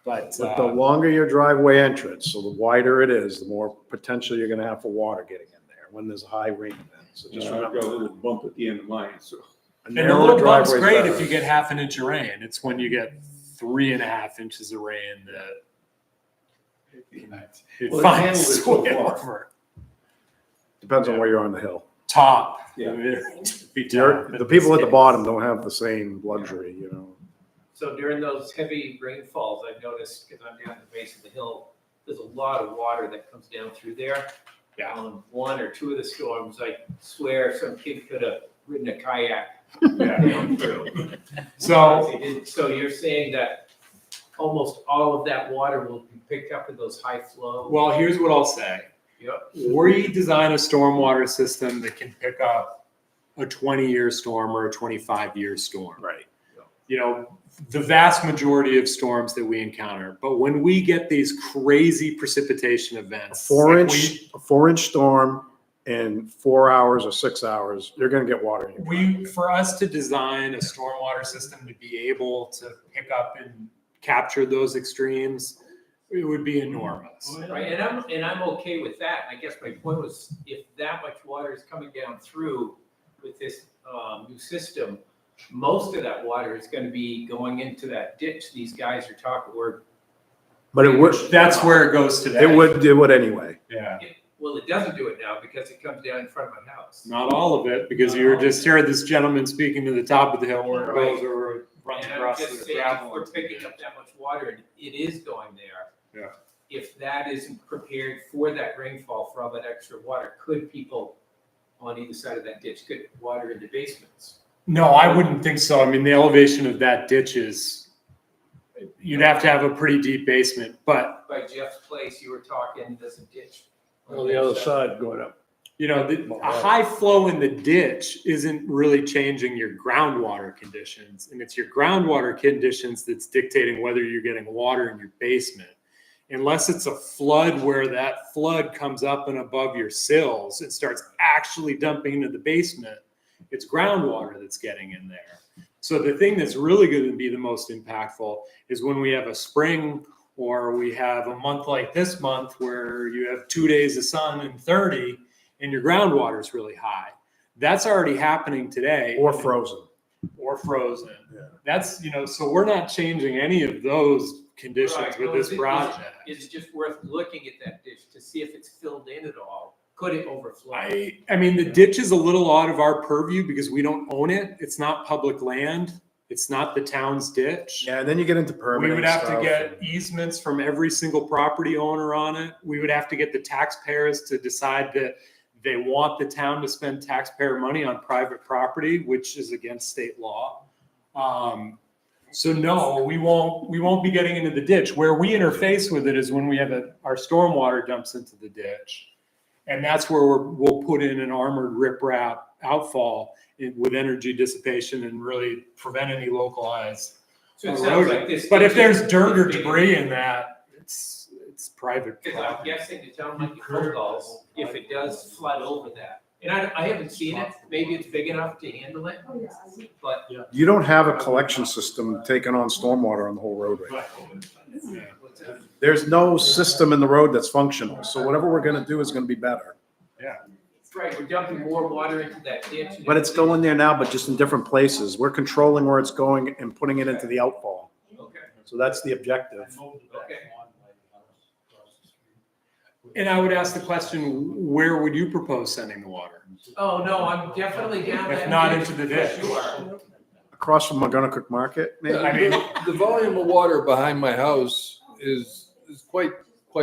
But But the longer your driveway entrance, so the wider it is, the more potential you're gonna have for water getting in there when there's a high rain event. So just I've got a remember, little bump at the end of mine, so. and the narrower little bump's driveway's great better. if you get half an inch of rain. It's when you get 3.5 inches of rain that it Well, they finds handled it its so way far. over. Depends on where you're on the hill. Top. Yeah. Be You're, top. the people at the bottom don't have the same luxury, So during those heavy rainfalls, I've noticed, because I'm down at the base of the hill, there's a lot of water that comes down through there. Yeah. On one or two of the storms, I swear some kid could have ridden a kayak Yeah. down through. So So you're saying that almost all of that water will be picked up in those high flow? well, here's what I'll say. Yep. We design a stormwater system that can pick up a 20-year storm or a 25-year storm. Right. The vast majority of storms that we encounter. But when we get these crazy precipitation A events, four like inch storm in 4 hours or 6 hours, you're gonna get water in your driveway. for us to design a stormwater system to be able to pick up and capture those extremes, it would be enormous. Right, and I'm okay with that. I guess my point was, if that much water is coming down through with this new system, most of that water is gonna be going into that ditch these guys are talking, or, But it would, That's where it goes today. it would anyway. Yeah. well, it doesn't do it now because it comes down in front of my house. Not all of it, because you were just heard this gentleman speaking to the top of the hill where it Right. goes or it runs And I'm across just the saying, if gravel. we're picking up that much water and it is going there. Yeah. If that isn't prepared for that rainfall, for all that extra water, could people on either side of that ditch get water into basements? No, I wouldn't think so. I mean, the elevation of that ditch is, you'd have to have a pretty deep basement, but By Jeff's place, you were talking, there's a ditch. On the other side going up. a high flow in the ditch isn't really changing your groundwater conditions. And it's your groundwater conditions that's dictating whether you're getting water in your basement. Unless it's a flood where that flood comes up and above your sills and starts actually dumping into the basement, it's groundwater that's getting in there. So the thing that's really going to be the most impactful is when we have a spring or we have a month like this month where you have 2 days of sun and 30 and your groundwater is really high. That's already happening today. Or frozen. Or frozen. Yeah. That's, so we're not changing any of those conditions Right, with no, this project. It's just worth looking at that ditch to see if it's filled in at all. Could it overflow? I mean, the ditch is a little out of our purview because we don't own it. It's not public land. It's not the town's ditch. Yeah, and then you get into permitting We would have to stuff. get easements from every single property owner on it. We would have to get the taxpayers to decide that they want the town to spend taxpayer money on private property, which is against state law. it. So no, we won't be getting into the ditch. Where we interface with it is when we have our stormwater dumps into the ditch. And that's where we'll put in an armored riprap outfall with energy dissipation and really prevent any localized So it sounds like erosion. this. But if there's dirt or debris in that, it's private Because I'm property. guessing the town might be phone calls if it does flood over that. And I haven't seen it, maybe it's big enough to handle it, but. You don't have a collection system taking on stormwater on the whole road right now. Yeah. There's no system in the road that's functional, so whatever we're gonna do is gonna be better. Right, we're dumping more water into that ditch. But it's going there now, but just in different places. We're controlling where it's going and putting it into the outfall. Okay, So that's the objective. okay. And I would ask the question, where would you propose sending the water? Oh, no, I'm definitely down If that. not ditch, into the for ditch. Sure. Across from McGonagall Market, maybe? I mean- The volume of water behind my house is quite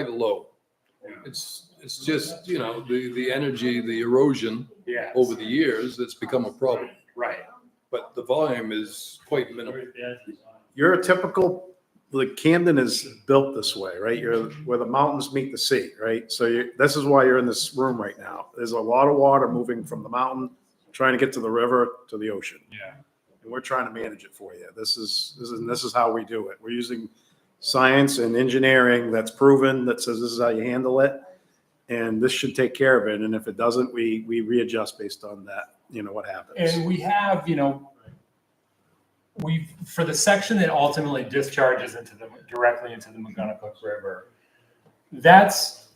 low. It's just, you know, the energy, the erosion Yeah. over the years, it's become a problem. Right. But the volume is quite minimal. You're a typical, like Camden is built this way, right? You're where the mountains meet the sea, right? So this is why you're in this room right now. There's a lot of water moving from the mountain, trying to get to the river, to the ocean. Yeah. And we're trying to manage it for you. This is how we do it. We're using science and engineering that's proven, that says this is how you handle it. And this should take care of it. And if it doesn't, we readjust based on that, you know, what happens. And we have, for the section that ultimately discharges directly into the McGonagall River, that's,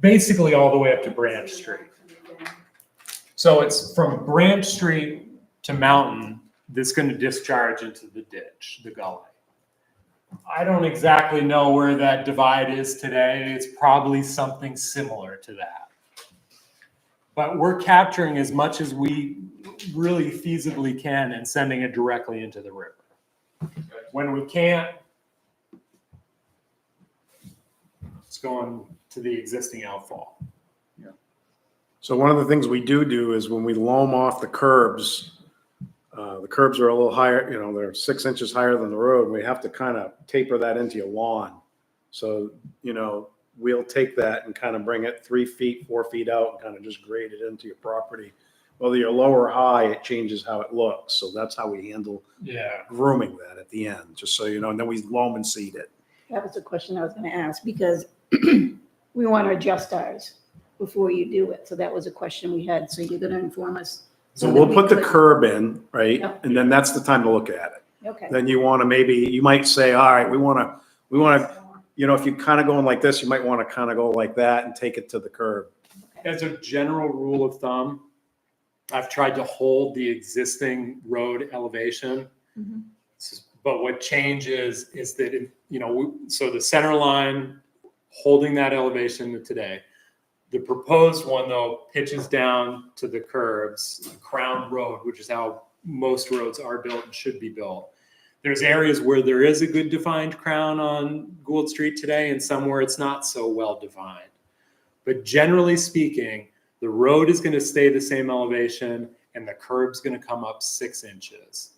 basically all the way up to Branch Street. So it's from Branch Street to Mountain that's going to discharge into the ditch, the gully. I don't exactly know where that divide is today. It's probably something similar to that. But we're capturing as much as we really feasibly can and sending it directly into the river. When we can't, it's going to the existing outfall. So one of the things we do is when we loam off the curbs are a little higher, they're 6 inches higher than the road. We have to kind of taper that into your lawn. So, we'll take that and kind of bring it 3 feet, 4 feet out and kind of just grade it into your property. Whether you're low or high, it changes how it looks. So that's how we handle grooming that at the end, just so you know, and then we loam and seed it. That was the question I was going to ask, because we want to adjust ours before you do it. So that was a question we had. So you're going to inform us. So that we'll we put the could- curb in, right? Yep. And then that's the time to look at it. Okay. Then you want to you might say, all right, we want to, if you're kind of going like this, you might want to kind of go like that and take it to the curb. As a general rule of thumb, I've tried to hold the existing road elevation. Mhm. But what changes is that, so the center line, holding that elevation today. The proposed one, though, pitches down to the curbs, Crown Road, which is how most roads are built and should be built. There's areas where there is a good defined crown on Gould Street today and some where it's not so well defined. But generally speaking, the road is going to stay the same elevation and the curb's going to come up 6 inches.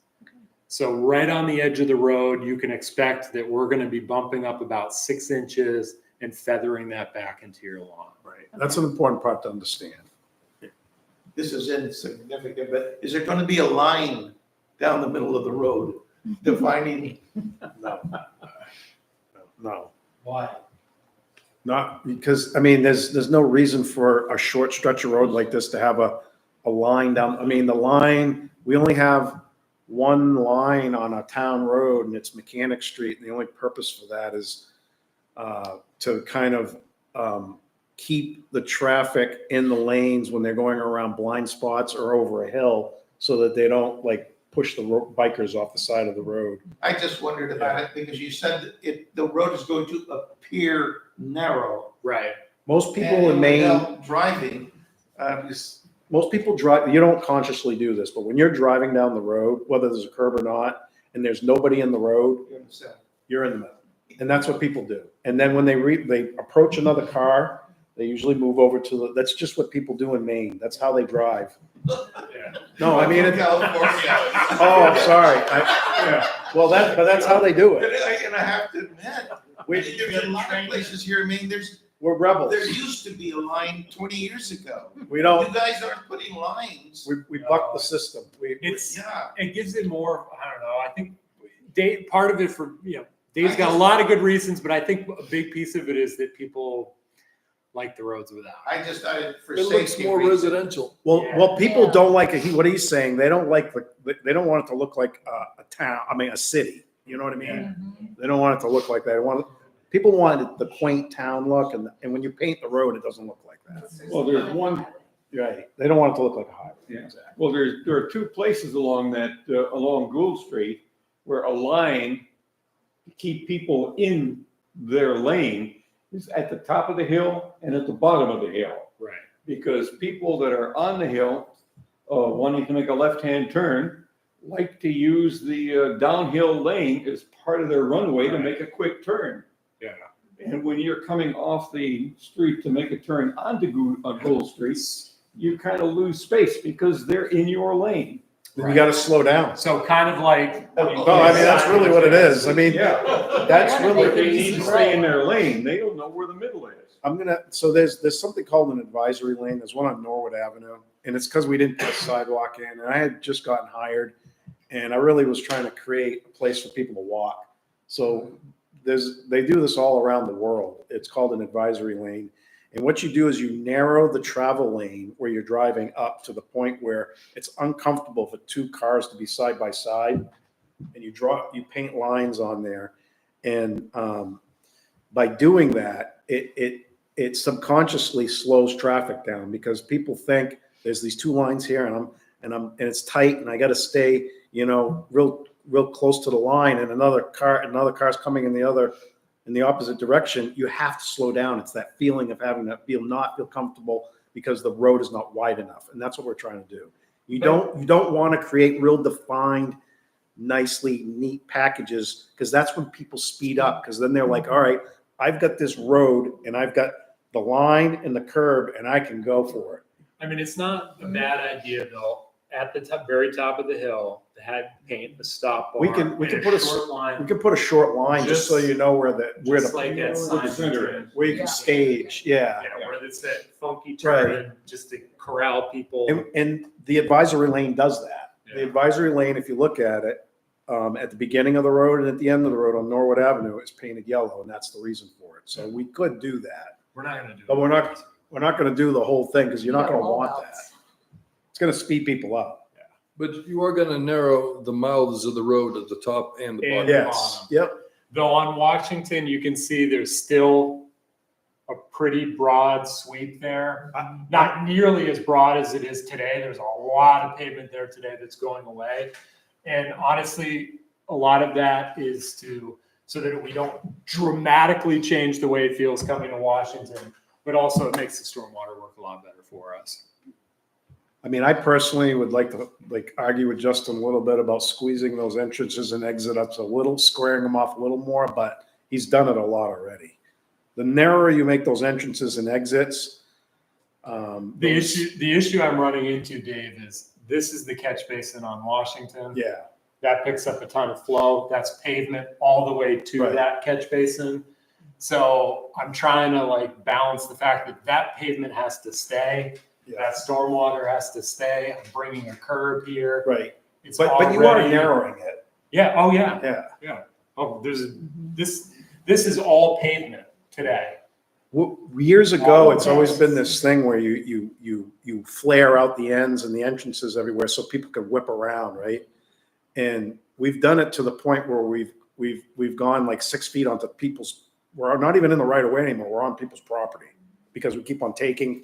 So right on the edge of the road, you can expect that we're going to be bumping up about 6 inches and feathering that back into your lawn. Right. That's an important part to understand. This is insignificant, but is there going to be a line down the middle of the road defining? No. Why? Not because, there's no reason for a short stretch of road like this to have a line down. The line, we only have one line on a town road and it's Mechanic Street. And the only purpose for that is to kind of keep the traffic in the lanes when they're going around blind spots or over a hill so that they don't push the bikers off the side of the road. I just wondered about it because you said that the road is going to appear narrow. Right. Most people in Maine, Without driving, most people drive, you don't consciously do this, but when you're driving down the road, whether there's a curb or not, and there's nobody in the road, you're in the middle. And that's what people do. And then when they approach another car, they usually move over that's just what people do in Maine. That's how they drive. No, California. Oh, sorry. Well, but that's how they do And it. I have to admit, there's a lot of places here, I mean, We're rebels. there used to be a line 20 years ago. We You don't, guys aren't putting lines. we buck the system. It's, Yeah. it gives it more, I don't know, I think Dave, part of it for, Dave's got a lot of good reasons, but I think a big piece of it is that people like the roads without. I just, for It looks safety more reasons. residential. Well, people Yeah. don't like it. What he's saying, they don't like, they don't want it to look like a town, a city. You know what I mean? They don't want it to look like that. People want the quaint town look, and when you paint the road, it doesn't look like that. Well, there's one, Right. They don't want it to look like a highway. Yeah. Exactly. well, there are two places along along Gould Street where a line to keep people in their lane is at the top of the hill and at the bottom of the hill. Right. Because people that are on the hill, wanting to make a left-hand turn, like to use the downhill lane as part of their runway to make a quick turn. Yeah. And when you're coming off the street to make a turn onto Gould Street, you kind of lose space because they're in your lane. Then you got to slow down. So kind of like. No, I mean, that's really what it is. I mean, Yeah. that's What are really. They need to stay in their lane. They don't know where the middle is. So there's something called an advisory lane. There's one on Norwood Avenue, and it's because we didn't put a sidewalk in, and I had just gotten hired, and I really was trying to create a place for people to walk. So they do this all around the world. It's called an advisory lane. And what you do is you narrow the travel lane where you're driving up to the point where it's uncomfortable for two cars to be side by side. And you paint lines on there. And by doing that, it subconsciously slows traffic down because people think there's these two lines here and it's tight and I got to stay, real close to the line, and another car's coming in the opposite direction. You have to slow down. It's that feeling of having to not feel comfortable because the road is not wide enough. And that's what we're trying to do. You don't want to create real defined, nicely neat packages, because that's when people speed up, because then they're like, all right, I've got this road and I've got the line and the curb and I can go for it. I mean, it's not a bad idea though, at the very top of the hill, to have paint the stop bar. We can and put a short line. We can put a short line just so you know where Just like that sign center is. where you can stage. Yeah. Yeah, where it's that funky turn, just to corral people. And the advisory lane does that. The Yeah. advisory lane, if you look at it, at the beginning of the road and at the end of the road on Norwood Avenue, is painted yellow, and that's the reason for it. So we could do that, We're not gonna do it. but we're not going to do the whole thing because you're not going to want that. It's going to speed people up. But you are going to narrow the mouths of the road at the top and the And- bottom. Yes. bottom. Yep. Though on Washington, you can see there's still a pretty broad sweep there. Not nearly as broad as it is today. There's a lot of pavement there today that's going away. And honestly, a lot of that is so that we don't dramatically change the way it feels coming to Washington, but also it makes the stormwater work a lot better for us. I mean, I personally would like to argue with Justin a little bit about squeezing those entrances and exit ups a little, squaring them off a little more, but he's done it a lot already. The narrower you make those entrances and exits, The issue I'm running into, Dave, is this is the catch basin on Washington. yeah, That picks up a ton of flow. That's pavement all the way to Right. that catch basin. So I'm trying to balance the fact that pavement has to stay. yeah, That stormwater has to stay. I'm bringing a curb here. right. It's But you are already- narrowing it. Yeah, oh yeah. Yeah. Oh, this is all pavement today. Years ago, All it's of always this. been this thing where you flare out the ends and the entrances everywhere so people can whip around, right? And we've done it to the point where we've gone like 6 feet onto people's. We're not even in the right of way anymore. We're on people's property because we keep on taking,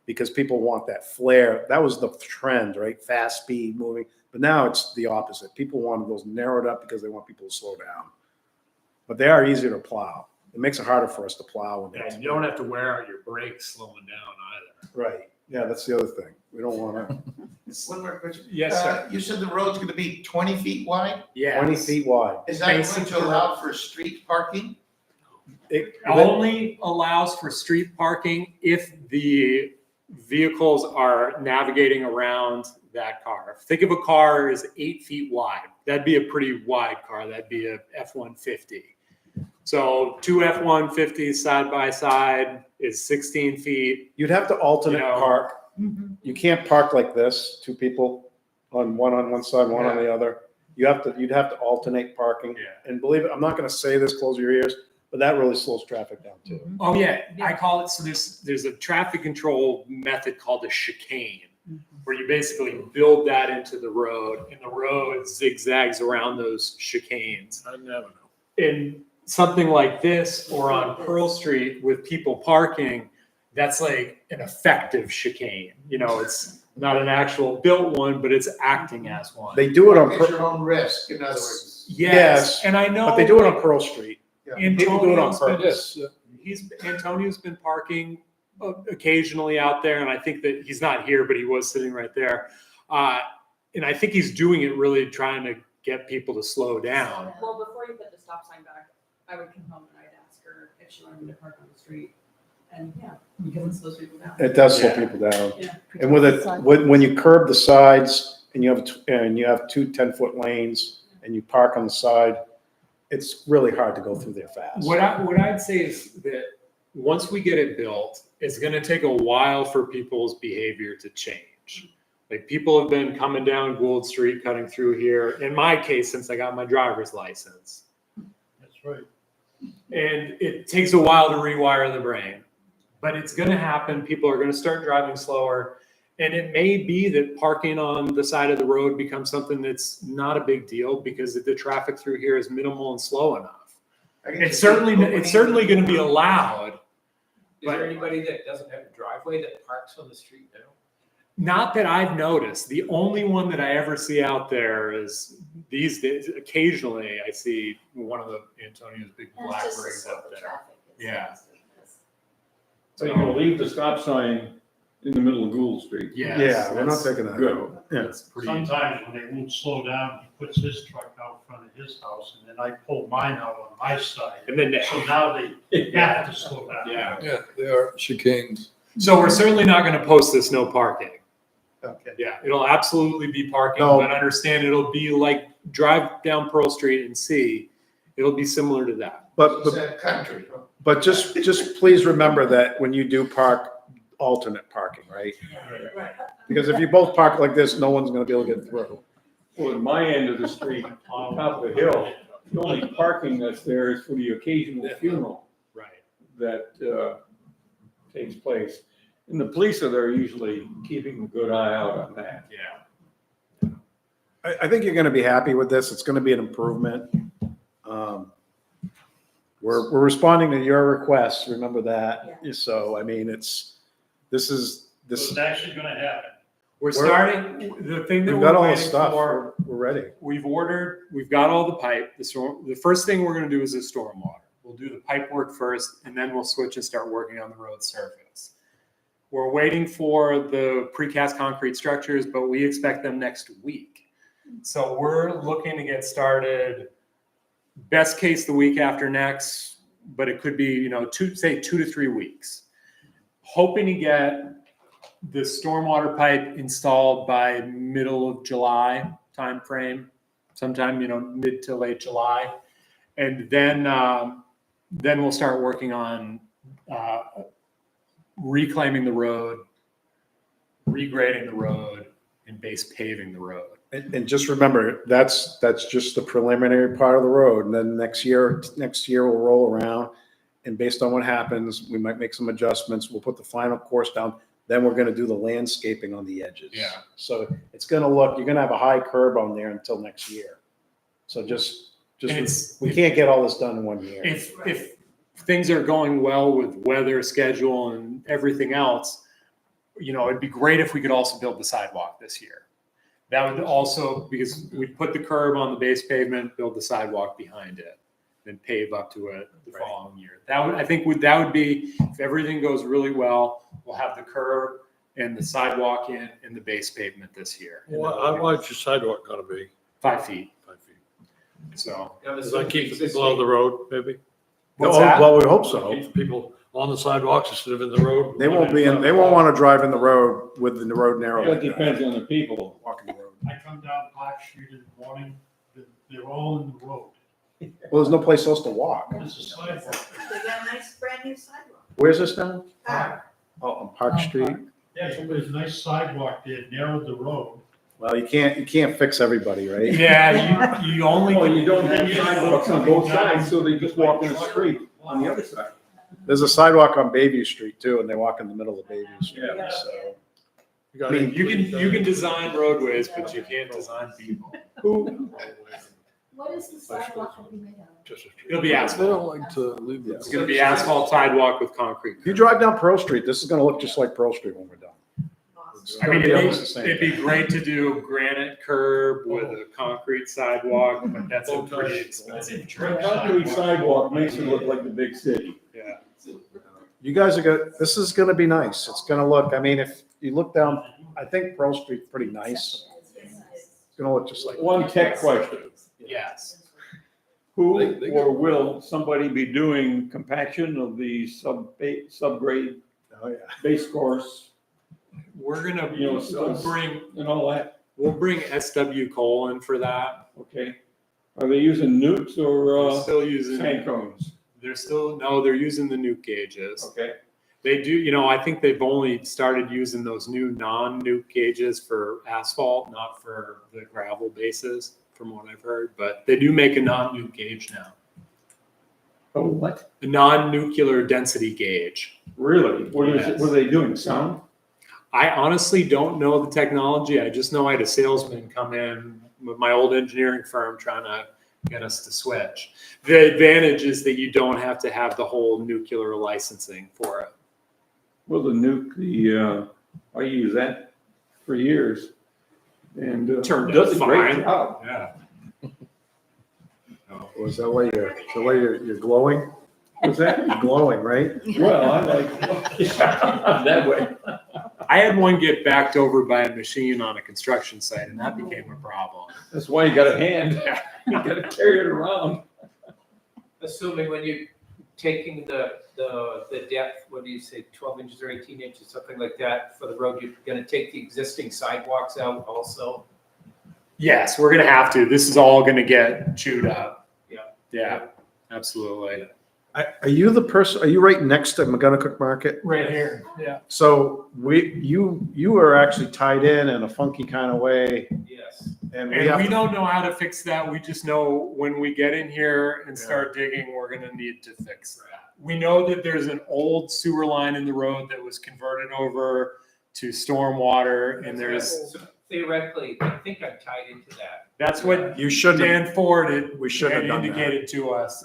because people want that flare. That was the trend, right? Fast speed moving. But now it's the opposite. People want those narrowed up because they want people to slow down. But they are easier to plow. It makes it harder for us to plow. And you don't have to wear out your brakes slowing down either. Right. Yeah, that's the other thing. We don't want to. One more question. Yes, sir. You said the road's gonna be 20 feet wide? Yeah. 20 feet wide. Is that going Basically, to allow for street parking? Only allows for street parking if the vehicles are navigating around that car. Think of a car as 8 feet wide. That'd be a pretty wide car. That'd be a F-150. So two F-150s side by side is 16 feet. You'd have to alternate You know. park. You can't park like this, two people on one side, one on the other. You'd have to alternate parking. Yeah. And believe it, I'm not gonna say this, close your ears, but that really slows traffic down too. Oh, yeah, I call it, so there's a traffic control method called a chicane, where you basically build that into the road, and the road zigzags around those chicanes. I never know. In something like this, or on Pearl Street with people parking, that's like an effective chicane. You know, it's not an actual built one, but it's acting as one. They do it on, At your own risk, in other words. Yes, and I know. but they do it on Pearl Street. People do it on Antonio's been- purpose. Antonio's been parking occasionally out there, and I think that he's not here, but he was sitting right there. And I think he's doing it really trying to get people to slow down. Well, before you put the stop sign back, I would come home and I'd ask her if she wanted me to park on the street. And yeah, because it slows people down. It does slow Yeah. people down. Yeah. And with it, when you curb the sides and you have two 10-foot lanes and you park on the side, it's really hard to go through there fast. What I'd say is that once we get it built, it's gonna take a while for people's behavior to change. Like, people have been coming down Gould Street, cutting through here, in my case, since I got my driver's license. That's right. And it takes a while to rewire the brain, but it's gonna happen. People are gonna start driving slower. And it may be that parking on the side of the road becomes something that's not a big deal because the traffic through here is minimal and slow enough. It's certainly gonna be allowed. Is there anybody that doesn't have a driveway that parks on the street now? Not that I've noticed. The only one that I ever see out there is these days, occasionally I see one of the Antonio's big And black it's just to rigs slow up the there. traffic. It's Yeah. just because- So you're gonna leave the stop sign in the middle of Gould Street? Yes, Yeah, we're not that's- taking that Good. out. Yeah. That's pretty. Sometimes when they won't slow down, he puts his truck out front of his house, and then I pull mine out on my side. And then, So now they have to slow down. yeah. Yeah, they are chicanes. So we're certainly not gonna post this no parking. Okay. Yeah, it'll absolutely be parking, No. but understand it'll be like drive down Pearl Street and see. It'll be similar to that. But It's a country. But just please remember that when you do park, alternate parking, right? Right. Because if you both park like this, no one's gonna be able to get through. Well, in my end of the street, on top of the hill, the only parking that's there is for the occasional funeral Right. that takes place. And the police are there usually keeping a good eye out on that. Yeah. I think you're gonna be happy with this. It's gonna be an improvement. We're responding to your requests, remember that. So, I mean, this So is, it's actually gonna happen. We're starting, the thing that we've got we're all the waiting stuff. for, We're ready. we've got all the pipe. The first thing we're gonna do is the stormwater. We'll do the pipe work first, and then we'll switch and start working on the road surface. We're waiting for the precast concrete structures, but we expect them next week. So we're looking to get started, best case the week after next, but it could be, 2 to 3 weeks. Hoping to get the stormwater pipe installed by middle of July timeframe, sometime, mid to late July. And then we'll start working on reclaiming the road, regrading the road, and base paving the road. And just remember, that's just the preliminary part of the road. And then next year we'll roll around. And based on what happens, we might make some adjustments. We'll put the final course down. Then we're gonna do the landscaping on the edges. Yeah. So it's gonna you're gonna have a high curb on there until next year. So we can't get all this done in 1 year. If things are going well with weather, schedule, and everything else, it'd be great if we could also build the sidewalk this year. That would also, because we'd put the curb on the base pavement, build the sidewalk behind it, then pave up to it the following year. That would be, if everything goes really well, we'll have the curb and the sidewalk in and the base pavement this year. And then How wide's your sidewalk gonna be? 5 feet. 5 feet. So Now, this Does that is keep existing. people on the road, maybe? what's that? Well, we hope so. Keep people on the sidewalks instead of in the road? They won't want to drive in the road with the road narrow. That like that. depends on the people. Walking the road. I come down Park Street in the morning, they're all in the road. Well, there's no place else to walk. There's a sidewalk. They got a nice brand new sidewalk. Where's this now? Park. Oh, on Park Street. Yeah, so there's a nice sidewalk there, narrowed the road. Well, you can't fix everybody, right? Yeah, you only. Well, you don't have sidewalks on both sides, so they just walk in the street on the other side. There's a sidewalk on Bayview Street too, and they walk in the middle of Bayview Street, Yeah. so. I mean, you can design roadways, but you can't design people. What is the sidewalk gonna be made of? It'll be They asphalt. don't like to leave It's it. gonna be asphalt sidewalk with concrete. You drive down Pearl Street, this is gonna look just like Pearl Street when we're done. I mean, It'll be almost the same. it'd be great to do granite curb with a concrete sidewalk, but that's a pretty expensive The trip. concrete sidewalk makes it look like the big city. Yeah. You guys are gonna, this is gonna be nice. It's gonna look, I mean, if you look down, I think Pearl Street's pretty nice. It's gonna look just like. One tech question. Yes. Who They or got- will somebody be doing compaction of the subgrade Oh, yeah. base course We're gonna, You know, so- and all that? we'll bring SW Cole in for that. Okay. Are they using newts They're or still using, sand cones? they're using the nuke gauges. Okay. They do, I think they've only started using those new non-nuke gauges for asphalt, not for the gravel bases, from what I've heard, but they do make a non-nuke gauge now. Oh, what? A non-nuclear density gauge. Really? What is it, Yes. what are they doing? Sound? I honestly don't know the technology. I just know I had a salesman come in with my old engineering firm trying to get us to switch. The advantage is that you don't have to have the whole nuclear licensing for it. Well, I use that for years. And Turned does out a great fine. job. Yeah. Was that why you're glowing? What's that? You're glowing, right? Well, I like, that way. I had one get backed over by a machine on a construction site, and that became a problem. That's why you got a hand. You gotta carry it around. Assuming when you're taking the depth, what do you say, 12 inches or 18 inches, something like that for the road, you're gonna take the existing sidewalks out also? Yes, we're gonna have to. This is all gonna get chewed up. Yeah. Yeah, absolutely. Are you the person, are you right next to McGonagall Market? Right here, yeah. So you are actually tied in a funky kind of way, Yes. and we And have we to, don't know how to fix that. We just know when we get in here and start digging, we're gonna need to fix that. We know that there's an old sewer line in the road that was converted over to stormwater, and there's, So theoretically, I think I'm tied into that. that's what you shouldn't have, Dan Ford we shouldn't have done that. indicated to us.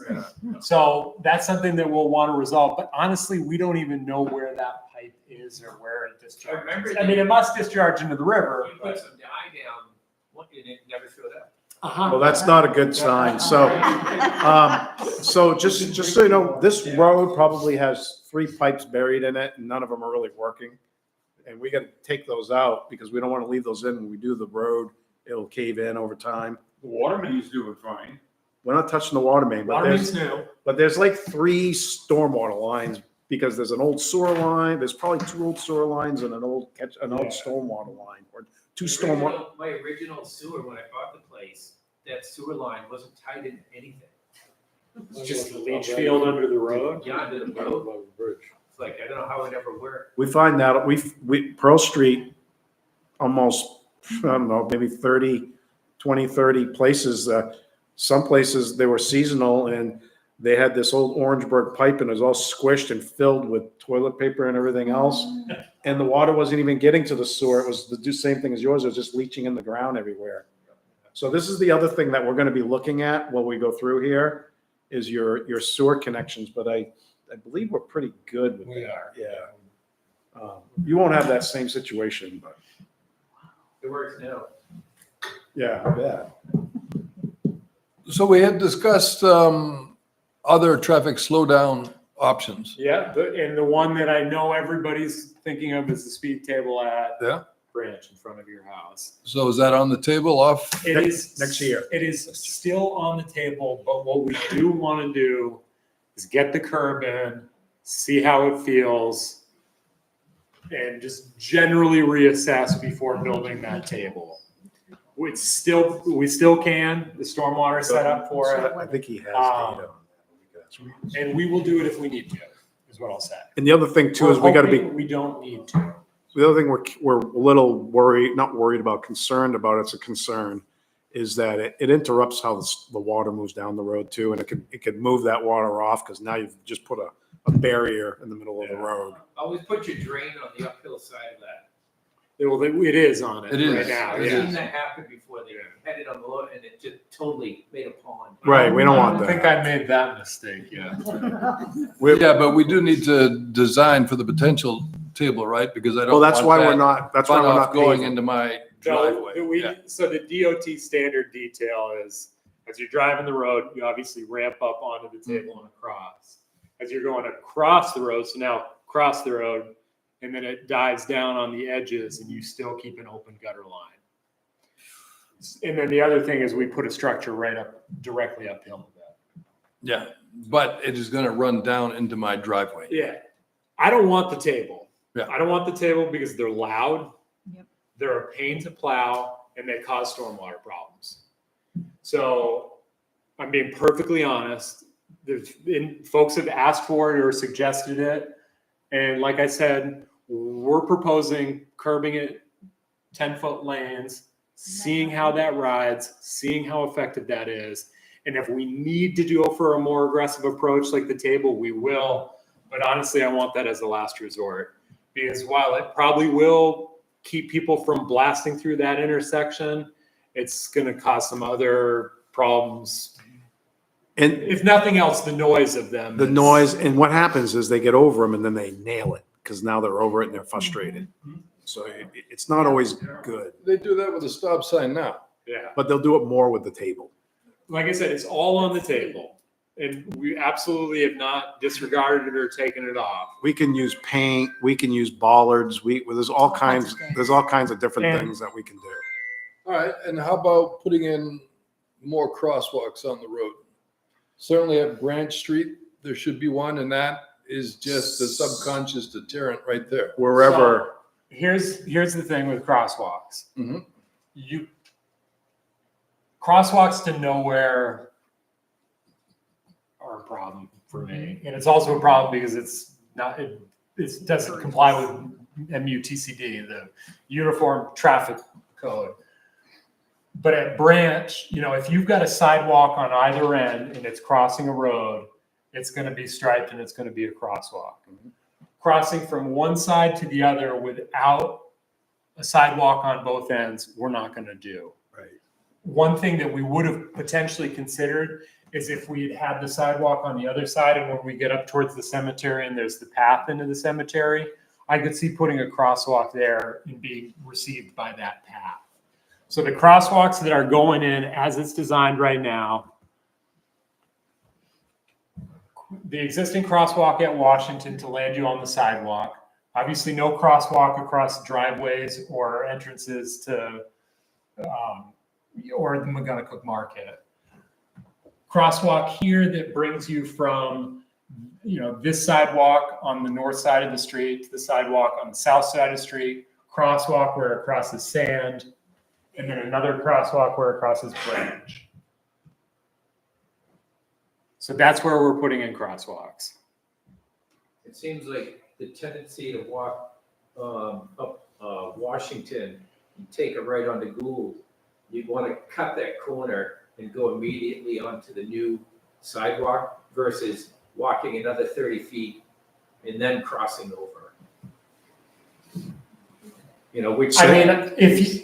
So that's something that we'll want to resolve, but honestly, we don't even know where that pipe is or where it discharges. remember I mean, it must discharge into the river. You put some dye down, and it never showed up. Well, that's not a good sign. So, just so you know, this road probably has 3 pipes buried in it, and none of them are really working. And we got to take those out because we don't want to leave those in when we do the road. It'll cave in over time. The water main's doing fine. We're not touching the water main, but Water there's, main's new. but there's like 3 stormwater lines because there's an old sewer line. There's probably 2 old sewer lines and an old stormwater line, or 2 stormwater. My original sewer, when I bought the place, that sewer line wasn't tied into anything. It's just a leach field under the road. Yeah, under the road. It's like, I don't know how it ever worked. We find that we Pearl Street, almost, I don't know, maybe 20, 30 places. Some places they were seasonal and they had this old Orangeburg pipe and it was all squished and filled with toilet paper and everything else. And the water wasn't even getting to the sewer. It was the same thing as yours. It was just leaching in the ground everywhere. So this is the other thing that we're going to be looking at when we go through here is your sewer connections. But I believe we're pretty good with We that. are. Yeah. You won't have that same situation, but It works now. yeah, I bet. So we had discussed other traffic slowdown options. Yeah, and the one that I know everybody's thinking of is the speed table at Yeah. Branch in front of your house. So is that on the table off? It is Next year. It is still on the table, but what we do want to do is get the curb in, see how it feels, and just generally reassess before building that table. We still can, the stormwater is set up for it, I think he has data Um, on that. and we will do it if we need to, is what I'll say. And the other thing too is we gotta be, We're hoping we don't need to. the other thing we're a little worried, not worried about, concerned about, it's a concern, is that it interrupts how the water moves down the road too, and it could move that water off, because now you've just put a barrier in the middle of the Yeah. road. Always put your drain on the uphill side of that. It is on it It is. right now, It I've yeah. seen that happen before. They had it on the load and it just totally made a pond. Right, we don't I want don't think that. I made that mistake yet. Yeah, but we do need to design for the potential table, right? Because I don't Well, that's want why we're that not, that's why we're runoff not going paving. into my So driveway. Yeah. so the DOT standard detail is, as you're driving the road, you obviously ramp up onto the table and across. As you're going across the road, so now cross the road, and then it dives down on the edges and you still keep an open gutter line. And then the other thing is we put a structure directly uphill of that. Yeah, but it is gonna run down into my driveway. Yeah. I don't want the table. Yeah. I don't want the table because they're loud. Yep. They're a pain to plow and they cause stormwater problems. So I'm being perfectly honest. Folks have asked for it or suggested it. And like I said, we're proposing curbing it 10-foot lanes, seeing how that rides, seeing how effective that is. And if we need to go for a more aggressive approach like the table, we will. But honestly, I want that as a last resort. Because while it probably will keep people from blasting through that intersection, it's going to cause some other problems. And If nothing else, the noise of them. the is- noise, and what happens is they get over them and then they nail it, because now they're over it and they're frustrated. So it's not always good, They do that with a stop sign now. Yeah. but they'll do it more with the table. Like I said, it's all on the table. And we absolutely have not disregarded it or taken it off. We can use paint, we can use bollards, well, there's all kinds kinds, of things. there's all kinds of different And- things that we can do. All right, and how about putting in more crosswalks on the road? Certainly at Branch Street, there should be one, and that is just the subconscious deterrent right there. Wherever, Here's the thing with crosswalks. Mhm. Crosswalks to nowhere are a problem for me. And it's also a problem because it doesn't comply with MUTCD, the Uniform Traffic Code. But at Branch, if you've got a sidewalk on either end and it's crossing a road, it's going to be striped and it's going to be a crosswalk. Crossing from one side to the other without a sidewalk on both ends, we're not going to do. right, One thing that we would have potentially considered is if we had had the sidewalk on the other side, and when we get up towards the cemetery and there's the path into the cemetery, I could see putting a crosswalk there and being received by that path. So the crosswalks that are going in as it's designed right now, the existing crosswalk at Washington to land you on the sidewalk, obviously no crosswalk across driveways or entrances to or the McGonagall Market. Crosswalk here that brings you from, this sidewalk on the north side of the street to the sidewalk on the south side of the street, crosswalk where it crosses Sand, and then another crosswalk where it crosses Branch. So that's where we're putting in crosswalks. It seems like the tendency to walk up Washington and take a right onto Gould, you'd want to cut that corner and go immediately onto the new sidewalk versus walking another 30 feet and then crossing over. Which I mean, side is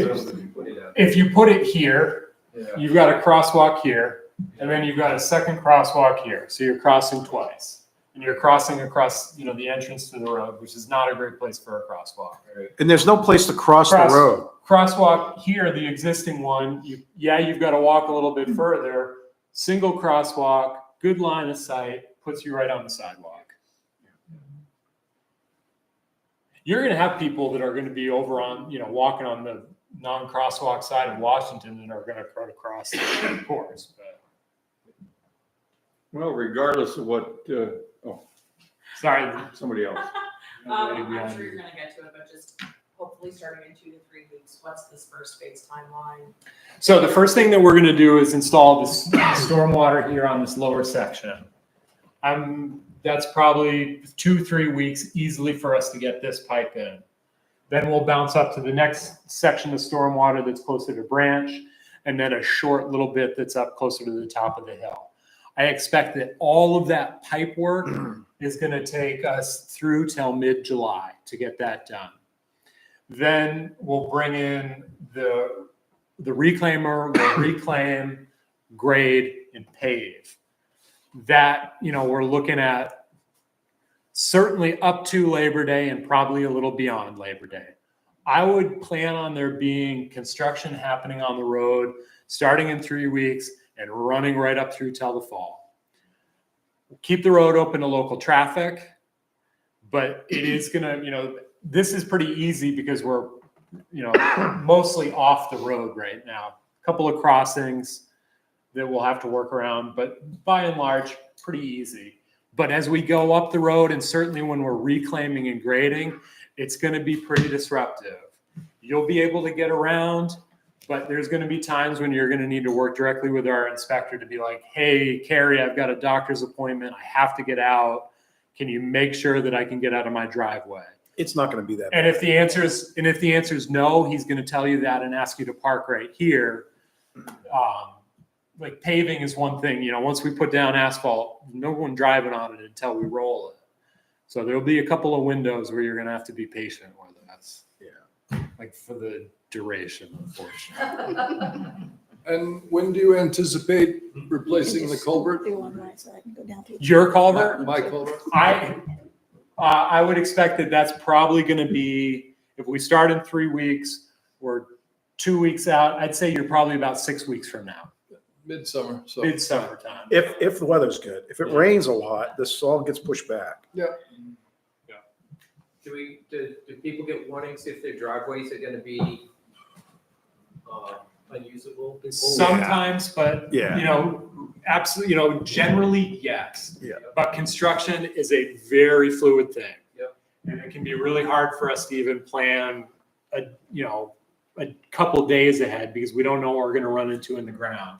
supposed to be put it on? if you put it here, Yeah. you've got a crosswalk here, and then you've got a second crosswalk here. So you're crossing twice. And you're crossing across, the entrance to the road, which is not a great place for a crosswalk. and there's no place to cross the road. Crosswalk here, the existing one, you've got to walk a little bit further. Single crosswalk, good line of sight, puts you right on the sidewalk. You're going to have people that are going to be over on, walking on the non-crosswalk side of Washington and are going to try to cross the course. But Well, regardless of what, sorry. somebody else. I'm sure you're gonna get to it, but just hopefully starting in 2 to 3 weeks. What's this first phase timeline? So the first thing that we're gonna do is install this stormwater here on this lower section. That's probably 2-3 weeks easily for us to get this pipe in. Then we'll bounce up to the next section of stormwater that's closer to Branch, and then a short little bit that's up closer to the top of the hill. I expect that all of that pipe work is gonna take us through till mid-July to get that done. Then we'll bring in the reclaimer, we'll reclaim, grade, and pave. That, we're looking at certainly up to Labor Day and probably a little beyond Labor Day. I would plan on there being construction happening on the road starting in 3 weeks and running right up through till the fall. Keep the road open to local traffic, but it is gonna, this is pretty easy because we're, mostly off the road right now. A couple of crossings that we'll have to work around, but by and large, pretty easy. But as we go up the road, and certainly when we're reclaiming and grading, it's gonna be pretty disruptive. You'll be able to get around, but there's gonna be times when you're gonna need to work directly with our inspector to be like, hey, Carrie, I've got a doctor's appointment, I have to get out. Can you make sure that I can get out of my driveway? It's not going to be that. And if the answer is no, he's gonna tell you that and ask you to park right here. Like paving is one thing, once we put down asphalt, no one driving on it until we roll it. So there'll be a couple of windows where you're gonna have to be patient with us. Yeah. Like for the duration, unfortunately. And when do you anticipate replacing the culvert? Do one right, so I can go down to. Your culvert? My culvert? I would expect that that's probably gonna be, if we start in 3 weeks, we're 2 weeks out, I'd say you're probably about 6 weeks from now. Midsummer, so. Midsummer time. If the weather's good. If it rains a lot, this all gets pushed back. Yeah. Do people get warnings if their driveways are gonna be unusable? Sometimes, but, Yeah. absolutely, generally, yes. Yeah. But construction is a very fluid thing. Yep. And it can be really hard for us to even plan a couple days ahead because we don't know what we're gonna run into in the ground.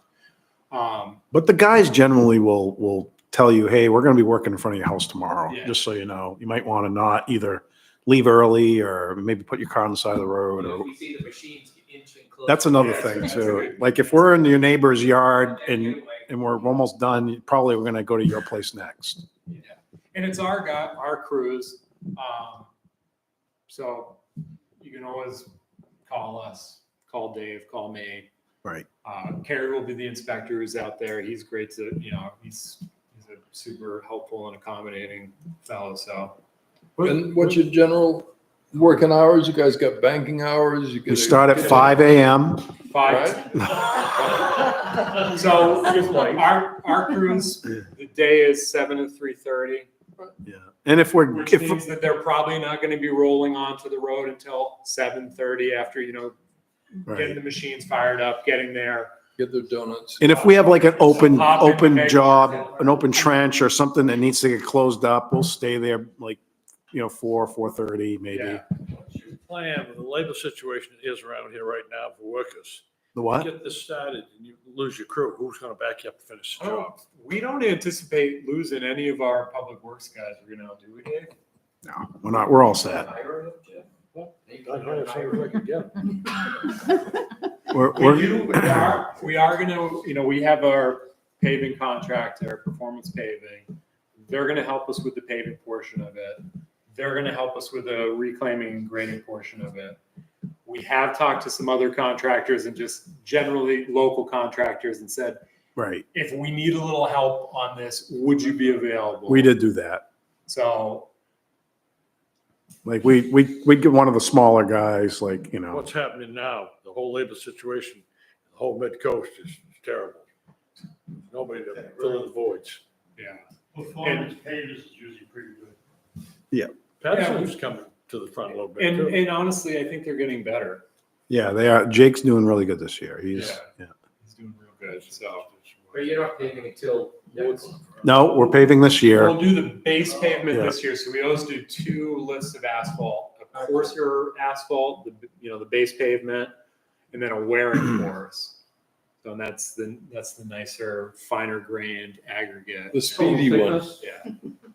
But the guys generally will tell you, hey, we're going to be working in front of your house tomorrow, Yeah. just so you know. You might want to not either leave early or maybe put your car on the side of the road. If Or, we see the machines inching close. that's another Yeah, thing that's a too. good- Like if we're in your neighbor's yard and Anyway, we're almost done, probably we're going to go to your place next. Yeah. And it's our crews. So you can always call us, call Dave, call me. Right. Kerry will be the inspector who's out there. He's great to, he's a super helpful and accommodating fellow, so. And what's your general working hours? You guys got banking hours? You We get start at 5 a.m. Five. So our crews, the day is 7 to 3:30, Yeah. And if we're, which means that they're probably not going to be rolling onto the road until 7:30 after, right. getting the machines fired up, getting there. Get their donuts. And if we have like an open Make- job, an open trench or something that needs to get closed up, we'll stay there like, 4:30 maybe. Yeah. What's your plan with the labor situation is around here right now for workers? The what? Get this started and you lose your crew. Who's gonna back you up to finish the job? We don't anticipate losing any of our public works guys. We're gonna do we, Dave? No, we're not. We're all set. We are gonna, we have our paving contractor, Performance Paving. They're gonna help us with the paving portion of it. They're gonna help us with the reclaiming and grading portion of it. We have talked to some other contractors and just generally local contractors and said, Right. if we need a little help on this, would you be available? We did do that. So, Like we get one of the smaller guys, like, What's happening now, the whole labor situation, the whole mid-coast is terrible. Nobody to fill in the voids. yeah. Performance pavers is usually pretty good. Patterson's coming to the front a little bit And, too. and honestly, I think they're getting better. yeah, they are. Jake's doing really good this year. He's, Yeah. He's doing real good, so. But you're not paving until next. No, we're paving this year. We'll do the base pavement Yeah. this year, so we always do 2 lifts of asphalt coarser asphalt, the base pavement, and then a wearing course. So that's the nicer, finer grained aggregate. The speedy one. Thickness? Yeah.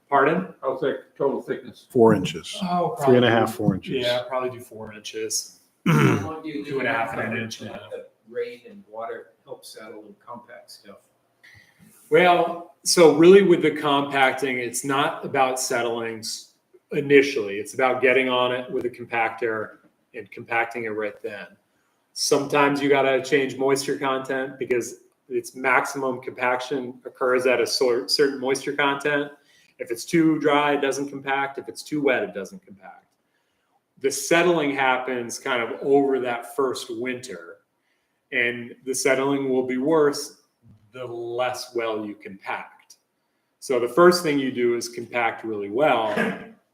Pardon? I'll say total thickness. 4 inches, Oh, 3.5, 4 inches. Yeah, probably do 4 inches. How long do you Two and a half and an leave inch now. The rain and water help settle and compact stuff. Well, so really with the compacting, it's not about settling initially. It's about getting on it with a compactor and compacting it right then. Sometimes you gotta change moisture content because its maximum compaction occurs at a certain moisture content. If it's too dry, it doesn't compact. If it's too wet, it doesn't compact. The settling happens kind of over that first winter, and the settling will be worse the less well you compact. So the first thing you do is compact really well,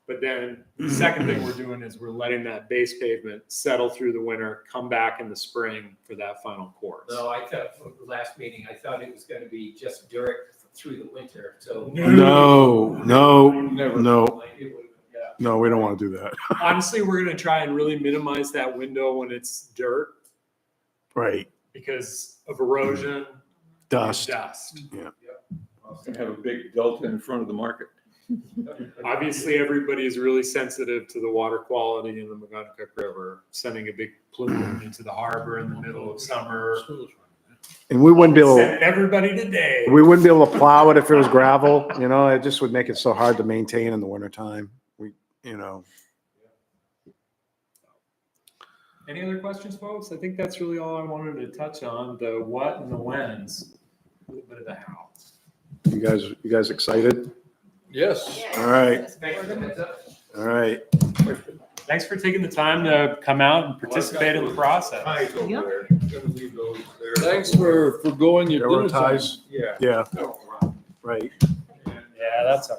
but then the second thing we're doing is we're letting that base pavement settle through the winter, come back in the spring for that final course. No, I thought, from the last meeting, I thought it was gonna be just dirt through the winter, so. No, Never. no, It would- yeah. no, we don't want to do that. Honestly, we're gonna try and really minimize that window when it's dirt Right, because of erosion. and dust. Dust. Gonna have a big delta in front of the market. Obviously, everybody is really sensitive to the water quality in the McGonagall River, sending a big plume into the harbor in the middle of summer. And we wouldn't be able, Send everybody today. we wouldn't be able to plow it if it was gravel, it just would make it so hard to maintain in the wintertime. You know, Any other questions, folks? I think that's really all I wanted to touch on, the what and the whens, a little bit of the how. you guys excited? Yes. All right, Thanks for the heads up. all right. Thanks for taking the time to come out and participate in the process. Ties over Yep. there. Gonna leave those there. Thanks for going your Railroad dinner time. ties, Yeah. yeah, No, right. Yeah, that's all